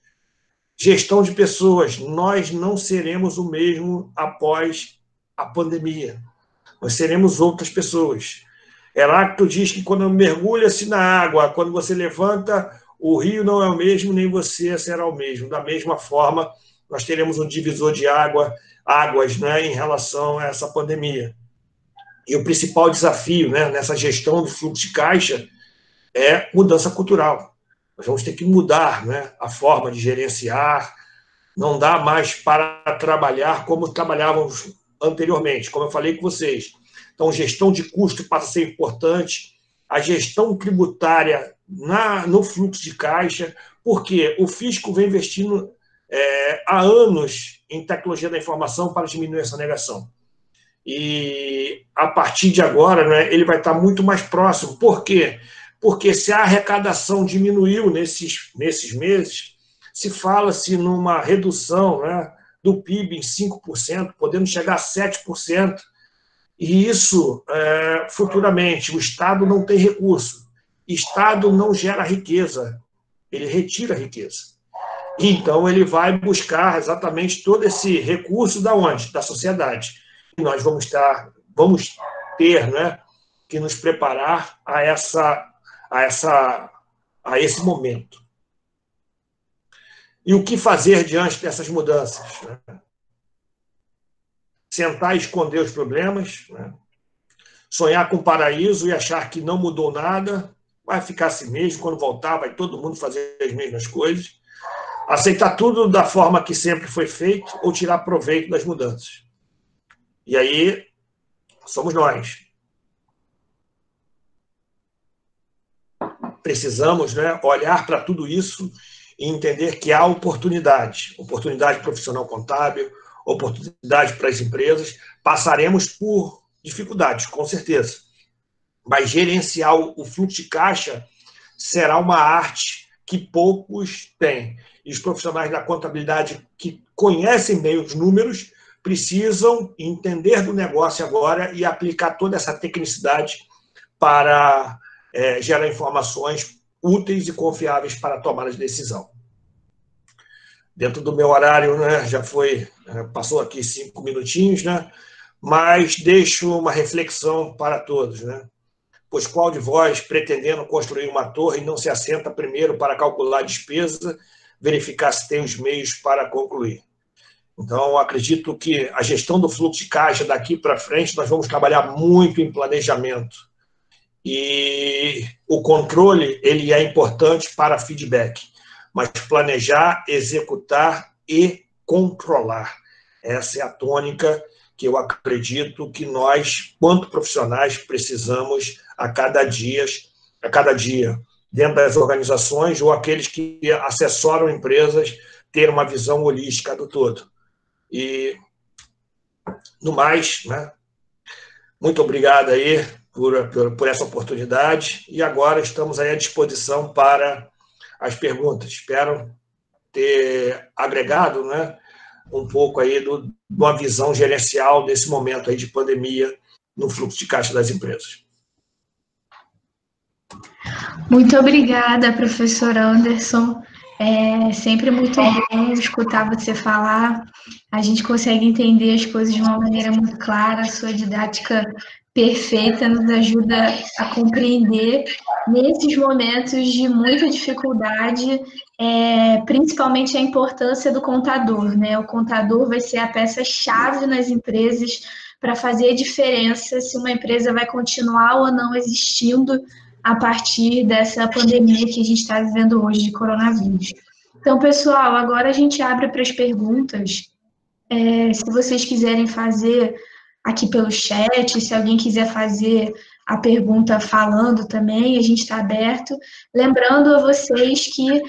Gestão de pessoas, nós não seremos o mesmo após a pandemia. Nós seremos outras pessoas. Heráclito diz que quando mergulha-se na água, quando você levanta, o rio não é o mesmo, nem você será o mesmo. Da mesma forma, nós teremos um divisor de águas, né, em relação a essa pandemia. E o principal desafio, né, nessa gestão do fluxo de caixa é mudança cultural. Nós vamos ter que mudar, né, a forma de gerenciar, não dá mais para trabalhar como trabalhávamos anteriormente, como eu falei com vocês. Então, gestão de custo passa a ser importante, a gestão tributária no fluxo de caixa, porque o fisco vem investindo há anos em tecnologia da informação para diminuir essa negação. E a partir de agora, né, ele vai estar muito mais próximo. Por quê? Porque se a arrecadação diminuiu nesses meses, se fala-se numa redução, né, do PIB em 5%, podendo chegar a 7%, e isso, futuramente, o Estado não tem recurso. Estado não gera riqueza, ele retira riqueza. Então, ele vai buscar exatamente todo esse recurso da onde? Da sociedade. E nós vamos ter, né, que nos preparar a esse momento. E o que fazer diante dessas mudanças? Né? Sentar e esconder os problemas, né? Sonhar com o paraíso e achar que não mudou nada, vai ficar assim mesmo, quando voltar vai todo mundo fazer as mesmas coisas, aceitar tudo da forma que sempre foi feito ou tirar proveito das mudanças. E aí, somos nós. Precisamos, né, olhar para tudo isso e entender que há oportunidade profissional contábil, oportunidade para as empresas. Passaremos por dificuldades, com certeza, mas gerenciar o fluxo de caixa será uma arte que poucos têm. E os profissionais da contabilidade que conhecem bem os números precisam entender do negócio agora e aplicar toda essa tecnicidade para gerar informações úteis e confiáveis para a tomada de decisão. Dentro do meu horário, né, passou aqui 5 minutinhos, né, mas deixo uma reflexão para todos, né? Pois qual de vós, pretendendo construir uma torre, não se assenta primeiro para calcular a despesa, verificar se tem os meios para concluir? Então, acredito que a gestão do fluxo de caixa daqui para frente, nós vamos trabalhar muito em planejamento. E o controle, ele é importante para feedback, mas planejar, executar e controlar. Essa é a tônica que eu acredito que nós, quanto profissionais, precisamos a cada dia, dentro das organizações ou aqueles que assessoram empresas, ter uma visão holística do todo. E, no mais, né, muito obrigado aí por essa oportunidade, e agora estamos aí à disposição para as perguntas. Espero ter agregado, né, um pouco aí de uma visão gerencial desse momento aí de pandemia no fluxo de caixa das empresas. Muito obrigada, professor Anderson. É sempre muito bom escutar você falar. A gente consegue entender as coisas de uma maneira muito clara. A sua didática perfeita nos ajuda a compreender nesses momentos de muita dificuldade, principalmente a importância do contador, né? O contador vai ser a peça-chave nas empresas para fazer a diferença se uma empresa vai continuar ou não existindo a partir dessa pandemia que a gente está vivendo hoje de coronavírus. Então, pessoal, agora a gente abre para as perguntas. Se vocês quiserem fazer aqui pelo chat, se alguém quiser fazer a pergunta falando também, a gente está aberto. Lembrando a vocês que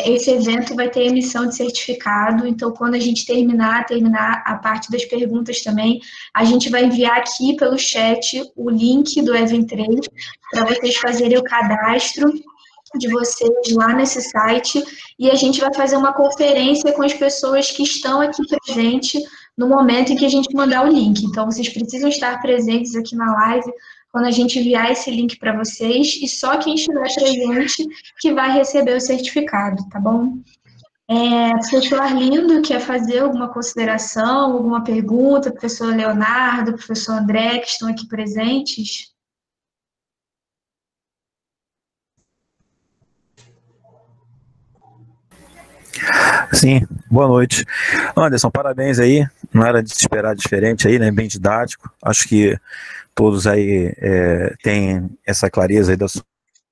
esse evento vai ter emissão de certificado, então quando a gente terminar a parte das perguntas também, a gente vai enviar aqui pelo chat o link do Event3 para vocês fazerem o cadastro de vocês lá nesse site, e a gente vai fazer uma conferência com as pessoas que estão aqui presentes no momento em que a gente mandar o link. Então, vocês precisam estar presentes aqui na live quando a gente enviar esse link para vocês, e só quem estiver presente que vai receber o certificado, tá bom? Professor Arlindo, quer fazer alguma consideração, alguma pergunta? Professor Leonardo, professor André, que estão aqui presentes? Sim, boa noite. Anderson, parabéns aí, não era de se esperar diferente aí, né, bem didático, acho que todos aí têm essa clareza aí da sua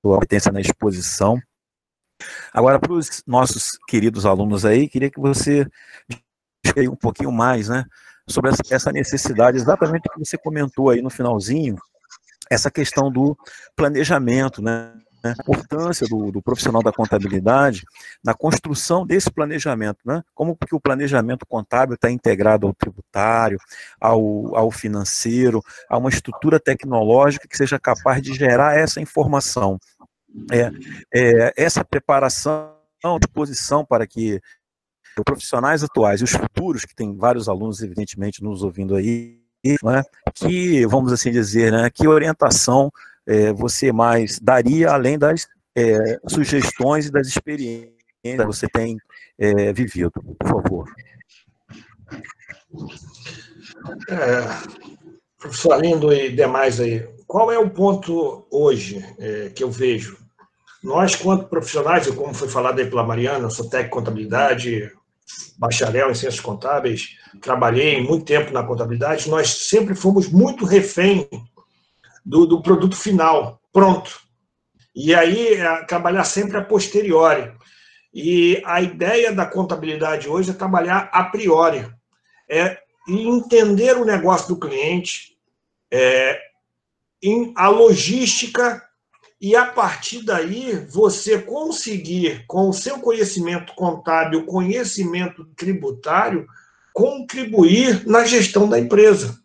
competência na exposição. Agora, para os nossos queridos alunos aí, queria que você discuta um pouquinho mais, né, sobre essa necessidade, exatamente o que você comentou aí no finalzinho, essa questão do planejamento, né, a importância do profissional da contabilidade na construção desse planejamento, né? Como que o planejamento contábil está integrado ao tributário, ao financeiro, a uma estrutura tecnológica que seja capaz de gerar essa informação. Essa preparação, disposição para que os profissionais atuais e os futuros, que tem vários alunos, evidentemente, nos ouvindo aí, né, que, vamos assim dizer, né, que orientação você mais daria, além das sugestões e das experiências que você tem vivido, por favor. Professor Arlindo e demais aí, qual é o ponto hoje que eu vejo? Nós, quanto profissionais, e como foi falado aí pela Mariana, eu sou técnico em contabilidade, bacharel em ciências contábeis, trabalhei muito tempo na contabilidade, nós sempre fomos muito refém do produto final, pronto. E aí, trabalhar sempre a posteriori. E a ideia da contabilidade hoje é trabalhar a priori, entender o negócio do cliente, a logística, e a partir daí você conseguir, com o seu conhecimento contábil, conhecimento tributário, contribuir na gestão da empresa.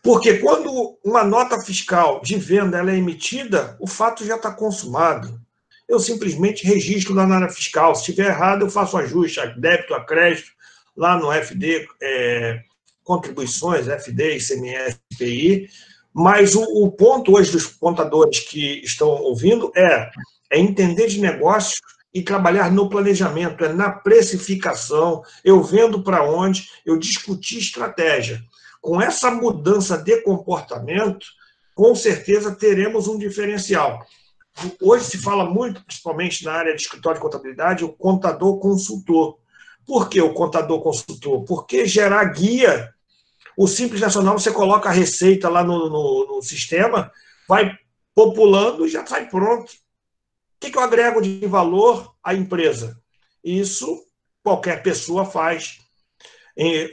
Porque quando uma nota fiscal de venda ela é emitida, o fato já está consumado. Eu simplesmente registro lá na área fiscal. Se estiver errado, eu faço ajuste, a débito, a crédito, lá no FD, contribuições, FD, ICMS, IPI. Mas o ponto hoje dos contadores que estão ouvindo é entender de negócios e trabalhar no planejamento, na precificação, eu vendo para onde, eu discutir estratégia. Com essa mudança de comportamento, com certeza teremos um diferencial. Hoje se fala muito, principalmente na área de escritório de contabilidade, o contador consultor. Por que o contador consultor? Porque gerar guia. O Simples Nacional, você coloca a receita lá no sistema, vai populando e já sai pronto. O que eu agrego de valor à empresa? Isso qualquer pessoa faz.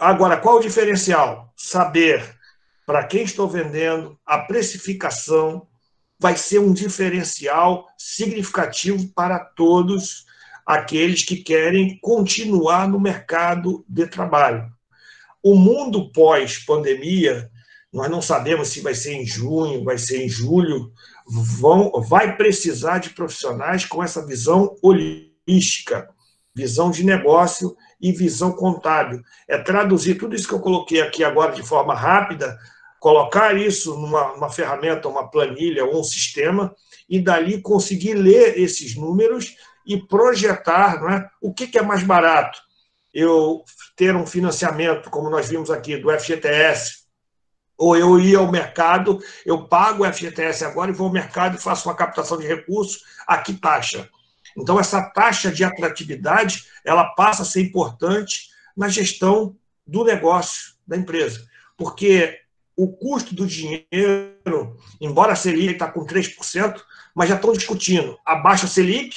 Agora, qual o diferencial? Saber para quem estou vendendo, a precificação vai ser um diferencial significativo para todos aqueles que querem continuar no mercado de trabalho. O mundo pós-pandemia, nós não sabemos se vai ser em junho, vai ser em julho, vai precisar de profissionais com essa visão holística, visão de negócio e visão contábil. É traduzir tudo isso que eu coloquei aqui agora de forma rápida, colocar isso numa ferramenta, uma planilha ou um sistema, e dali conseguir ler esses números e projetar, não é? O que é mais barato. Eu ter um financiamento, como nós vimos aqui, do FGTS, ou eu ir ao mercado, eu pago o FGTS agora e vou ao mercado e faço uma captação de recursos, a que taxa? Então, essa taxa de atratividade, ela passa a ser importante na gestão do negócio da empresa, porque o custo do dinheiro, embora a Selic está com 3%, mas já estão discutindo, abaixa a Selic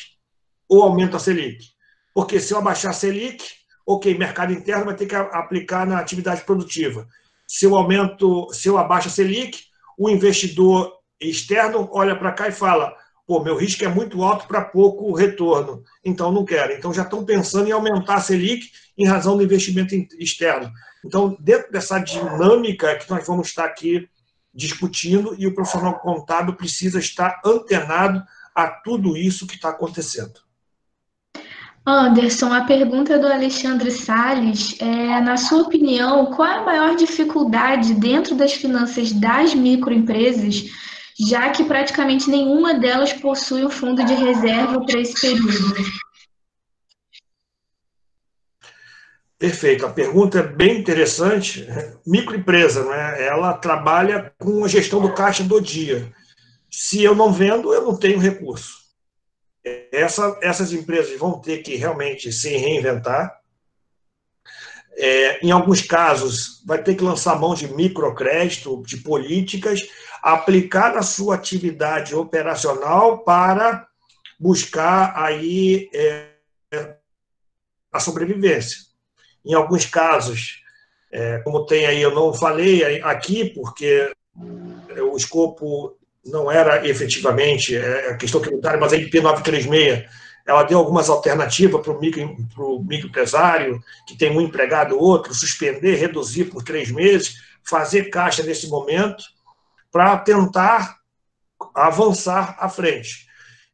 ou aumenta a Selic? Porque se eu abaixar a Selic, ok, mercado interno vai ter que aplicar na atividade produtiva. Se eu abaixo a Selic, o investidor externo olha para cá e fala, pô, meu risco é muito alto para pouco retorno, então não quero. Então já estão pensando em aumentar a Selic em razão do investimento externo. Então, dentro dessa dinâmica que nós vamos estar aqui discutindo, e o profissional contábil precisa estar antenado a tudo isso que está acontecendo. Anderson, a pergunta do Alexandre Salles é, na sua opinião, qual é a maior dificuldade dentro das finanças das microempresas, já que praticamente nenhuma delas possui um fundo de reserva para esse período? Perfeito. A pergunta é bem interessante. Microempresa, né? Ela trabalha com a gestão do caixa do dia. Se eu não vendo, eu não tenho recurso. Essas empresas vão ter que realmente se reinventar. Em alguns casos, vai ter que lançar mão de microcrédito, de políticas, aplicar na sua atividade operacional para buscar aí a sobrevivência. Em alguns casos, como tem aí, eu não falei aqui, porque o escopo não era efetivamente a questão tributária, mas a MP 936, ela deu algumas alternativas para o microempresário, que tem um empregado ou outro, suspender, reduzir por 3 meses, fazer caixa nesse momento, para tentar avançar à frente.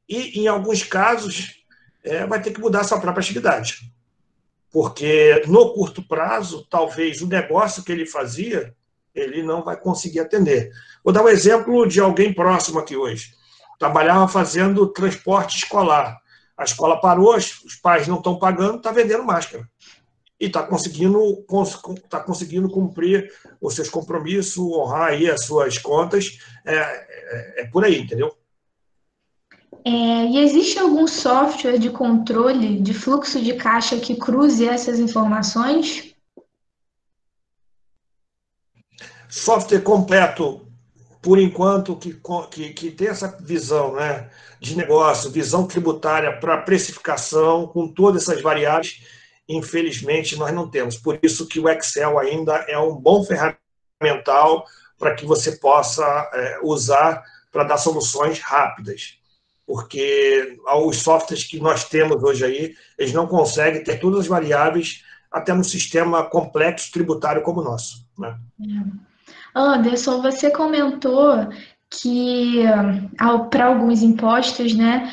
E, em alguns casos, vai ter que mudar a sua própria atividade. Porque, no curto prazo, talvez o negócio que ele fazia, ele não vai conseguir atender. Vou dar um exemplo de alguém próximo aqui hoje. Trabalhava fazendo transporte escolar. A escola parou, os pais não estão pagando, está vendendo máscara. E está conseguindo cumprir os seus compromissos, honrar aí as suas contas. É por aí, entendeu? E existe algum software de controle de fluxo de caixa que cruze essas informações? Software completo, por enquanto, que tem essa visão, né, de negócio, visão tributária para precificação, com todas essas variáveis, infelizmente, nós não temos. Por isso que o Excel ainda é um bom ferramental para que você possa usar para dar soluções rápidas. Porque os softwares que nós temos hoje aí, eles não conseguem ter todas as variáveis até no sistema complexo tributário como o nosso, né? Anderson, você comentou que para alguns impostos, né,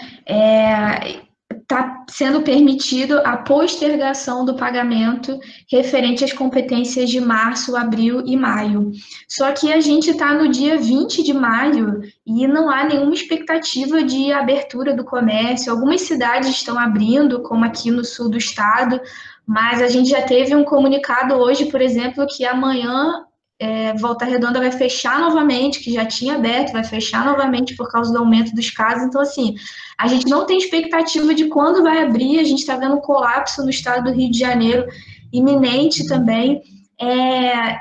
está sendo permitido a postergação do pagamento referente às competências de março, abril e maio. Só que a gente está no dia 20 de maio e não há nenhuma expectativa de abertura do comércio. Algumas cidades estão abrindo, como aqui no sul do estado, mas a gente já teve um comunicado hoje, por exemplo, que amanhã Volta Redonda vai fechar novamente, que já tinha aberto, vai fechar novamente por causa do aumento dos casos. Então, assim, a gente não tem expectativa de quando vai abrir, a gente está vendo um colapso no estado do Rio de Janeiro, iminente também.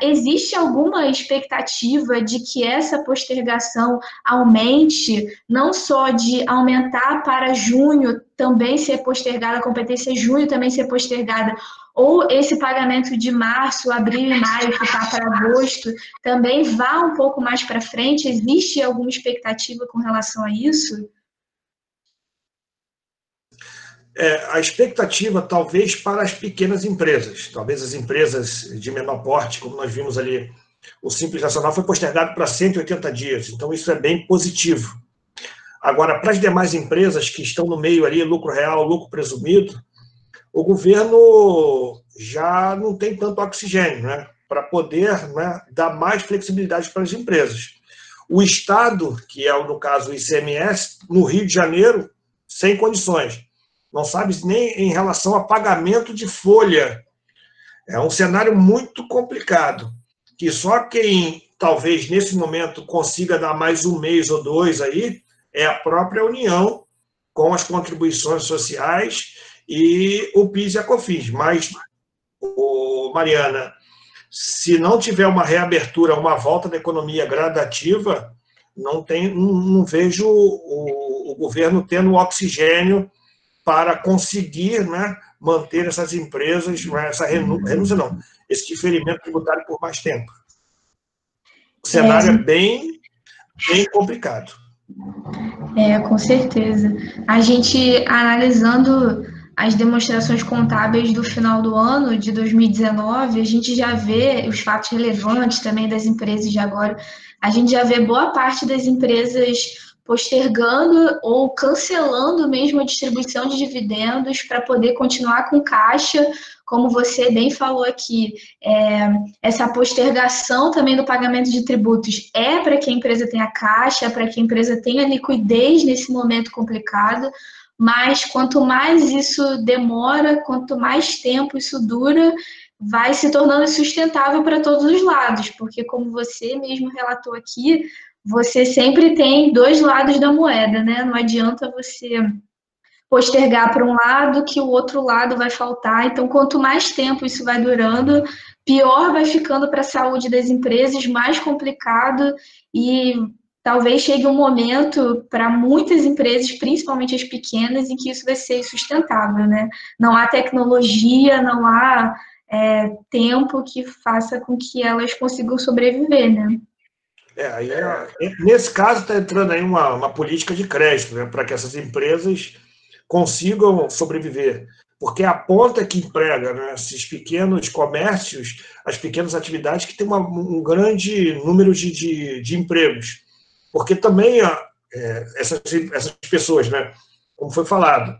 Existe alguma expectativa de que essa postergação aumente, não só de aumentar para junho também ser postergada, a competência junho também ser postergada, ou esse pagamento de março, abril e maio ficar para agosto também vá um pouco mais para frente? Existe alguma expectativa com relação a isso? A expectativa, talvez, para as pequenas empresas, talvez as empresas de menor porte, como nós vimos ali, o Simples Nacional foi postergado para 180 dias, então isso é bem positivo. Agora, para as demais empresas que estão no meio ali, lucro real, lucro presumido, o governo já não tem tanto oxigênio, né, para poder, né, dar mais flexibilidade para as empresas. O Estado, que é, no caso, o ICMS, no Rio de Janeiro, sem condições. Não sabe nem em relação a pagamento de folha. É um cenário muito complicado, que só quem, talvez, nesse momento, consiga dar mais um mês ou dois aí, é a própria União, com as contribuições sociais e o PIS e a COFINS. Mas, Mariana, se não tiver uma reabertura, uma volta da economia gradativa, não vejo o governo tendo oxigênio para conseguir, né, manter essas empresas, essa renúncia não, esse diferimento tributário por mais tempo. O cenário é bem complicado. Com certeza. A gente, analisando as demonstrações contábeis do final do ano, de 2019, a gente já vê os fatos relevantes também das empresas de agora, a gente já vê boa parte das empresas postergando ou cancelando mesmo a distribuição de dividendos para poder continuar com caixa, como você bem falou aqui, essa postergação também do pagamento de tributos é para que a empresa tenha caixa, para que a empresa tenha liquidez nesse momento complicado, mas quanto mais isso demora, quanto mais tempo isso dura, vai se tornando insustentável para todos os lados, porque como você mesmo relatou aqui, você sempre tem dois lados da moeda, né? Não adianta você postergar para um lado que o outro lado vai faltar. Então, quanto mais tempo isso vai durando, pior vai ficando para a saúde das empresas, mais complicado e talvez chegue um momento para muitas empresas, principalmente as pequenas, em que isso vai ser insustentável, né? Não há tecnologia, não há tempo que faça com que elas consigam sobreviver, né? Nesse caso, está entrando aí uma política de crédito, né, para que essas empresas consigam sobreviver, porque é a ponta que emprega, né, esses pequenos comércios, as pequenas atividades que têm um grande número de empregos, porque também essas pessoas, né, como foi falado,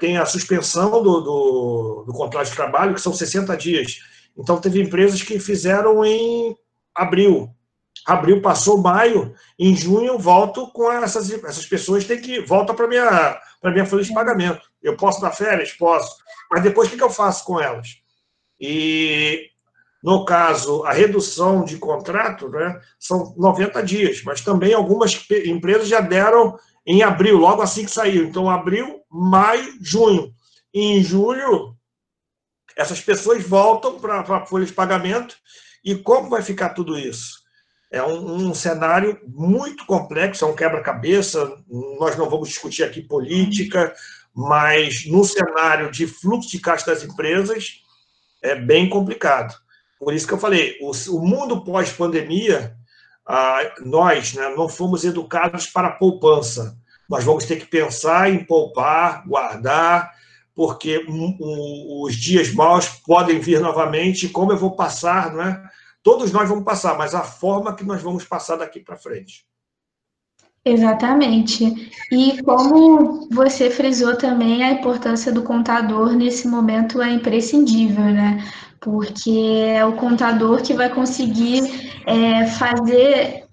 tem a suspensão do contrato de trabalho, que são 60 dias. Então, teve empresas que fizeram em abril. Abril passou maio, em junho eu volto com essas pessoas, volta para minha folha de pagamento. Eu posso dar férias? Posso. Mas depois o que eu faço com elas? E, no caso, a redução de contrato, né, são 90 dias, mas também algumas empresas já deram em abril, logo assim que saiu. Então, abril, maio, junho. E em julho, essas pessoas voltam para a folha de pagamento. E como vai ficar tudo isso? É um cenário muito complexo, é um quebra-cabeça. Nós não vamos discutir aqui política, mas no cenário de fluxo de caixa das empresas é bem complicado. Por isso que eu falei, o mundo pós-pandemia, nós, né, não fomos educados para a poupança. Nós vamos ter que pensar em poupar, guardar, porque os dias maus podem vir novamente. Como eu vou passar, não é? Todos nós vamos passar, mas a forma que nós vamos passar daqui para frente. Exatamente. E como você frisou também, a importância do contador nesse momento é imprescindível, né? Porque é o contador que vai conseguir fazer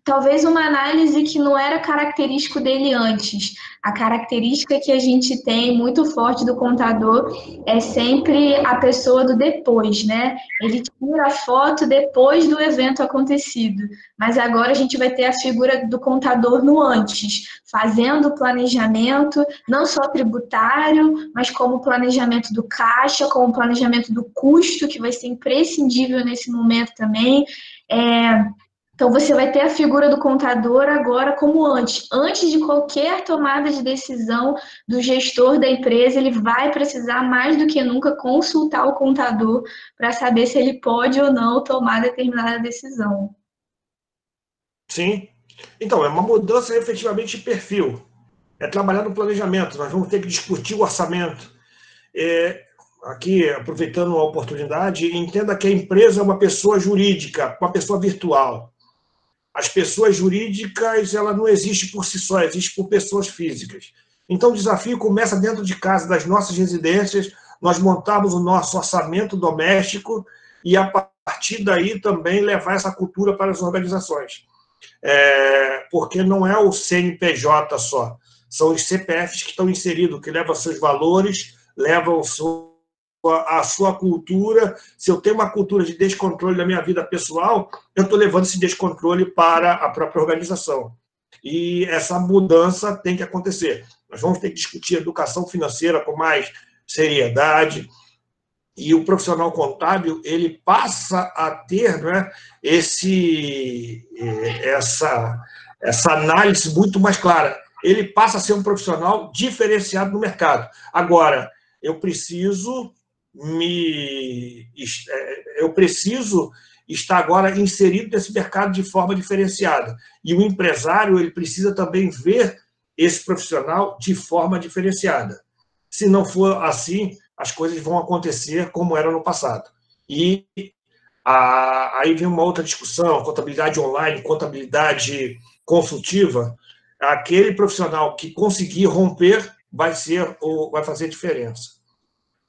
talvez uma análise que não era característico dele antes. A característica que a gente tem muito forte do contador é sempre a pessoa do depois, né? Ele tira a foto depois do evento acontecido, mas agora a gente vai ter a figura do contador no antes, fazendo o planejamento, não só tributário, mas como planejamento do caixa, como planejamento do custo, que vai ser imprescindível nesse momento também. Então, você vai ter a figura do contador agora como antes de qualquer tomada de decisão do gestor da empresa, ele vai precisar mais do que nunca consultar o contador para saber se ele pode ou não tomar determinada decisão. Sim. Então, é uma mudança efetivamente de perfil. É trabalhar no planejamento, nós vamos ter que discutir o orçamento. Aqui, aproveitando a oportunidade, entenda que a empresa é uma pessoa jurídica, uma pessoa virtual. As pessoas jurídicas, ela não existe por si só, existe por pessoas físicas. Então, o desafio começa dentro de casa, das nossas residências, nós montamos o nosso orçamento doméstico e, a partir daí, também levar essa cultura para as organizações. Porque não é o CNPJ só, são os CPFs que estão inseridos, que levam seus valores, levam a sua cultura. Se eu tenho uma cultura de descontrole da minha vida pessoal, eu estou levando esse descontrole para a própria organização. E essa mudança tem que acontecer. Nós vamos ter que discutir educação financeira com mais seriedade, e o profissional contábil ele passa a ter, né, essa análise muito mais clara. Ele passa a ser um profissional diferenciado no mercado. Agora, eu preciso estar agora inserido nesse mercado de forma diferenciada. E o empresário ele precisa também ver esse profissional de forma diferenciada. Se não for assim, as coisas vão acontecer como era no passado. E aí vem uma outra discussão, contabilidade online, contabilidade consultiva. aquele profissional que conseguir romper vai fazer diferença.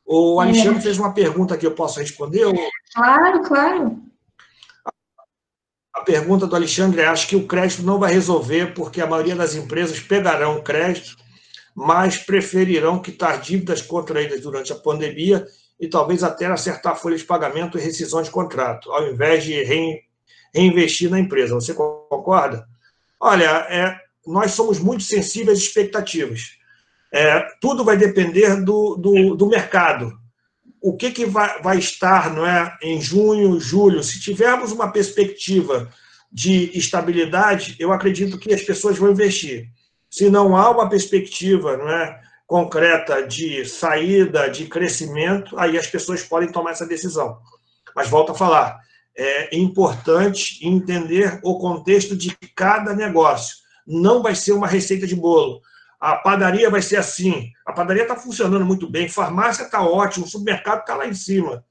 O Alexandre fez uma pergunta que eu posso responder? Claro, claro. A pergunta do Alexandre é: acho que o crédito não vai resolver, porque a maioria das empresas pegarão crédito, mas preferirão quitar dívidas contraídas durante a pandemia e talvez até acertar folhas de pagamento e rescisão de contrato, ao invés de reinvestir na empresa. Você concorda? Olha, nós somos muito sensíveis às expectativas. Tudo vai depender do mercado. O que vai estar, não é, em junho, julho? Se tivermos uma perspectiva de estabilidade, eu acredito que as pessoas vão investir. Se não há uma perspectiva, não é, concreta de saída, de crescimento, aí as pessoas podem tomar essa decisão. Mas volto a falar, é importante entender o contexto de cada negócio. Não vai ser uma receita de bolo. A padaria vai ser assim. A padaria está funcionando muito bem, farmácia está ótimo, o supermercado está lá em cima.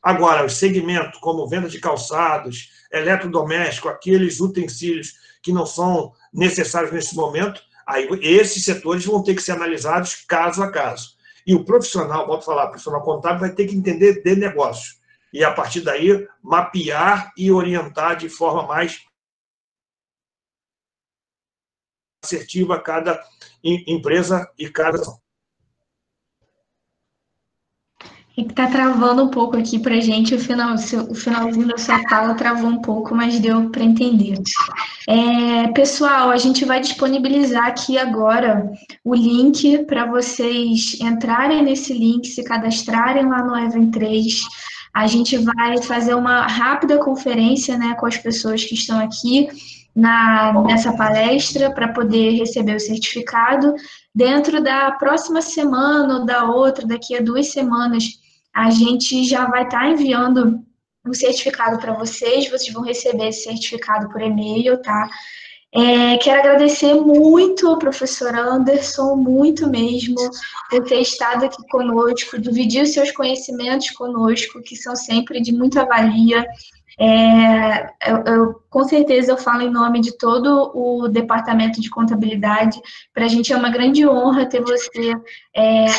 Agora, os segmentos como venda de calçados, eletrodoméstico, aqueles utensílios que não são necessários nesse momento, aí esses setores vão ter que ser analisados caso a caso. E o profissional, volto a falar, o profissional contábil vai ter que entender de negócio. E, a partir daí, mapear e orientar de forma mais assertiva cada empresa e cada ação. Está travando um pouco aqui para a gente, o finalzinho da sua fala travou um pouco, mas deu para entender. Pessoal, a gente vai disponibilizar aqui agora o link para vocês entrarem nesse link, se cadastrarem lá no Event 3. A gente vai fazer uma rápida conferência, né, com as pessoas que estão aqui nessa palestra para poder receber o certificado. Dentro da próxima semana ou da outra, daqui a 2 semanas, a gente já vai estar enviando um certificado para vocês vão receber esse certificado por e-mail, tá? Quero agradecer muito ao professor Anderson, muito mesmo, por ter estado aqui conosco, dividir os seus conhecimentos conosco, que são sempre de muita valia. Com certeza eu falo em nome de todo o departamento de contabilidade. Para a gente é uma grande honra ter você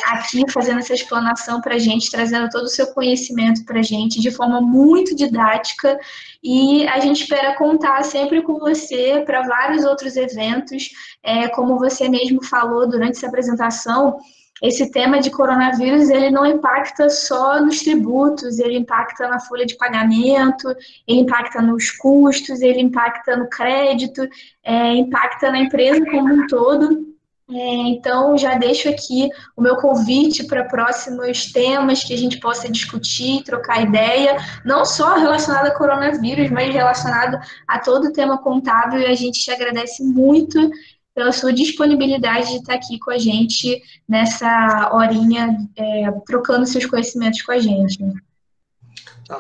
aqui fazendo essa explanação para a gente, trazendo todo o seu conhecimento para a gente de forma muito didática, e a gente espera contar sempre com você para vários outros eventos. Como você mesmo falou durante essa apresentação, esse tema de coronavírus, ele não impacta só nos tributos, ele impacta na folha de pagamento, ele impacta nos custos, ele impacta no crédito, impacta na empresa como um todo. Então, já deixo aqui o meu convite para próximos temas que a gente possa discutir, trocar ideia, não só relacionado a coronavírus, mas relacionado a todo o tema contábil, e a gente te agradece muito pela sua disponibilidade de estar aqui com a gente nessa horinha, trocando seus conhecimentos com a gente.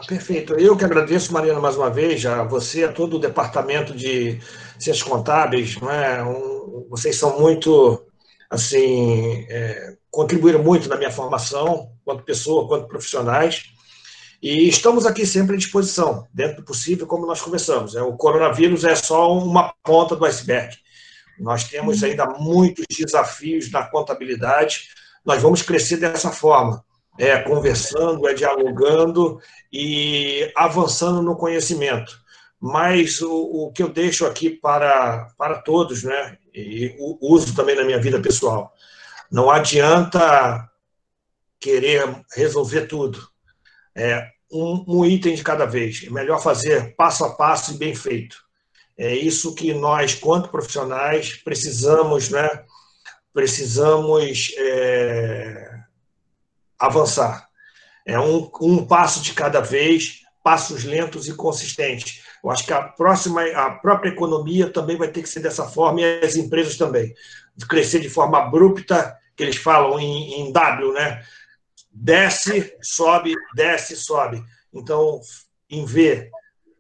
Perfeito. Eu que agradeço, Mariana, mais uma vez, a você, a todo o departamento de ciências contábeis, não é? Vocês são muito, assim, contribuíram muito na minha formação, quanto pessoa, quanto profissionais, e estamos aqui sempre à disposição, dentro do possível, como nós conversamos. O coronavírus é só uma ponta do iceberg. Nós temos ainda muitos desafios na contabilidade, nós vamos crescer dessa forma, conversando, dialogando e avançando no conhecimento. Mas o que eu deixo aqui para todos, né, e uso também na minha vida pessoal, não adianta querer resolver tudo. Um item de cada vez. É melhor fazer passo a passo e bem feito. É isso que nós, quanto profissionais, precisamos, né? Precisamos avançar. Um passo de cada vez, passos lentos e consistentes. Eu acho que a própria economia também vai ter que ser dessa forma, e as empresas também. De crescer de forma abrupta, que eles falam em W, né? Desce, sobe, desce, sobe. Então, em V,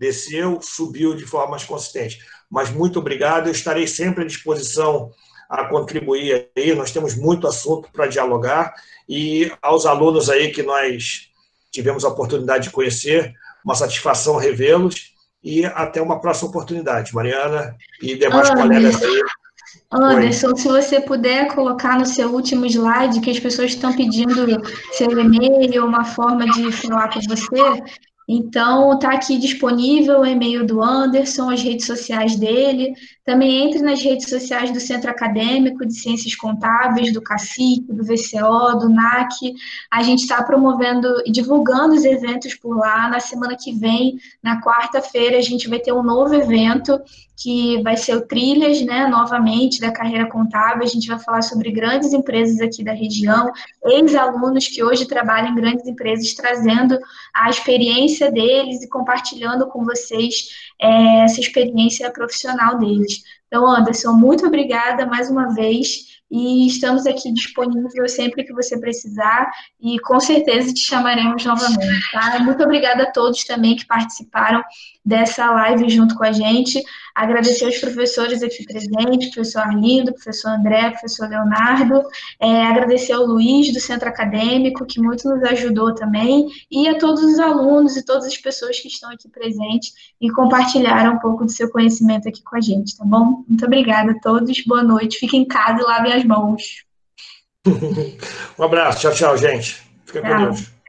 desceu, subiu de forma mais consistente. Mas muito obrigado, eu estarei sempre à disposição a contribuir aí, nós temos muito assunto para dialogar, e aos alunos aí que nós tivemos a oportunidade de conhecer, uma satisfação revê-los, e até uma próxima oportunidade, Mariana e demais colegas aí. Anderson, se você puder colocar no seu último slide, que as pessoas estão pedindo seu e-mail, uma forma de falar com você, então está aqui disponível o e-mail do Anderson, as redes sociais dele, também entre nas redes sociais do Centro Acadêmico de Ciências Contábeis, do CACIC, do VCO, do NAC, a gente está promovendo e divulgando os eventos por lá. Na semana que vem, na quarta-feira, a gente vai ter um novo evento, que vai ser o Trilhas, né, novamente, da carreira contábil. A gente vai falar sobre grandes empresas aqui da região, ex-alunos que hoje trabalham em grandes empresas, trazendo a experiência deles e compartilhando com vocês essa experiência profissional deles. Então, Anderson, muito obrigada mais uma vez e estamos aqui disponíveis sempre que você precisar e com certeza te chamaremos novamente, tá? Muito obrigada a todos também que participaram dessa live junto com a gente. Agradecer aos professores aqui presentes, professor Arlindo, professor André, professor Leonardo, agradecer ao Luiz do Centro Acadêmico, que muito nos ajudou também, e a todos os alunos e todas as pessoas que estão aqui presentes e compartilharam um pouco do seu conhecimento aqui com a gente, tá bom? Muito obrigada a todos, boa noite, fiquem em casa e lavem as mãos. Um abraço, tchau, tchau, gente. Fiquem com Deus.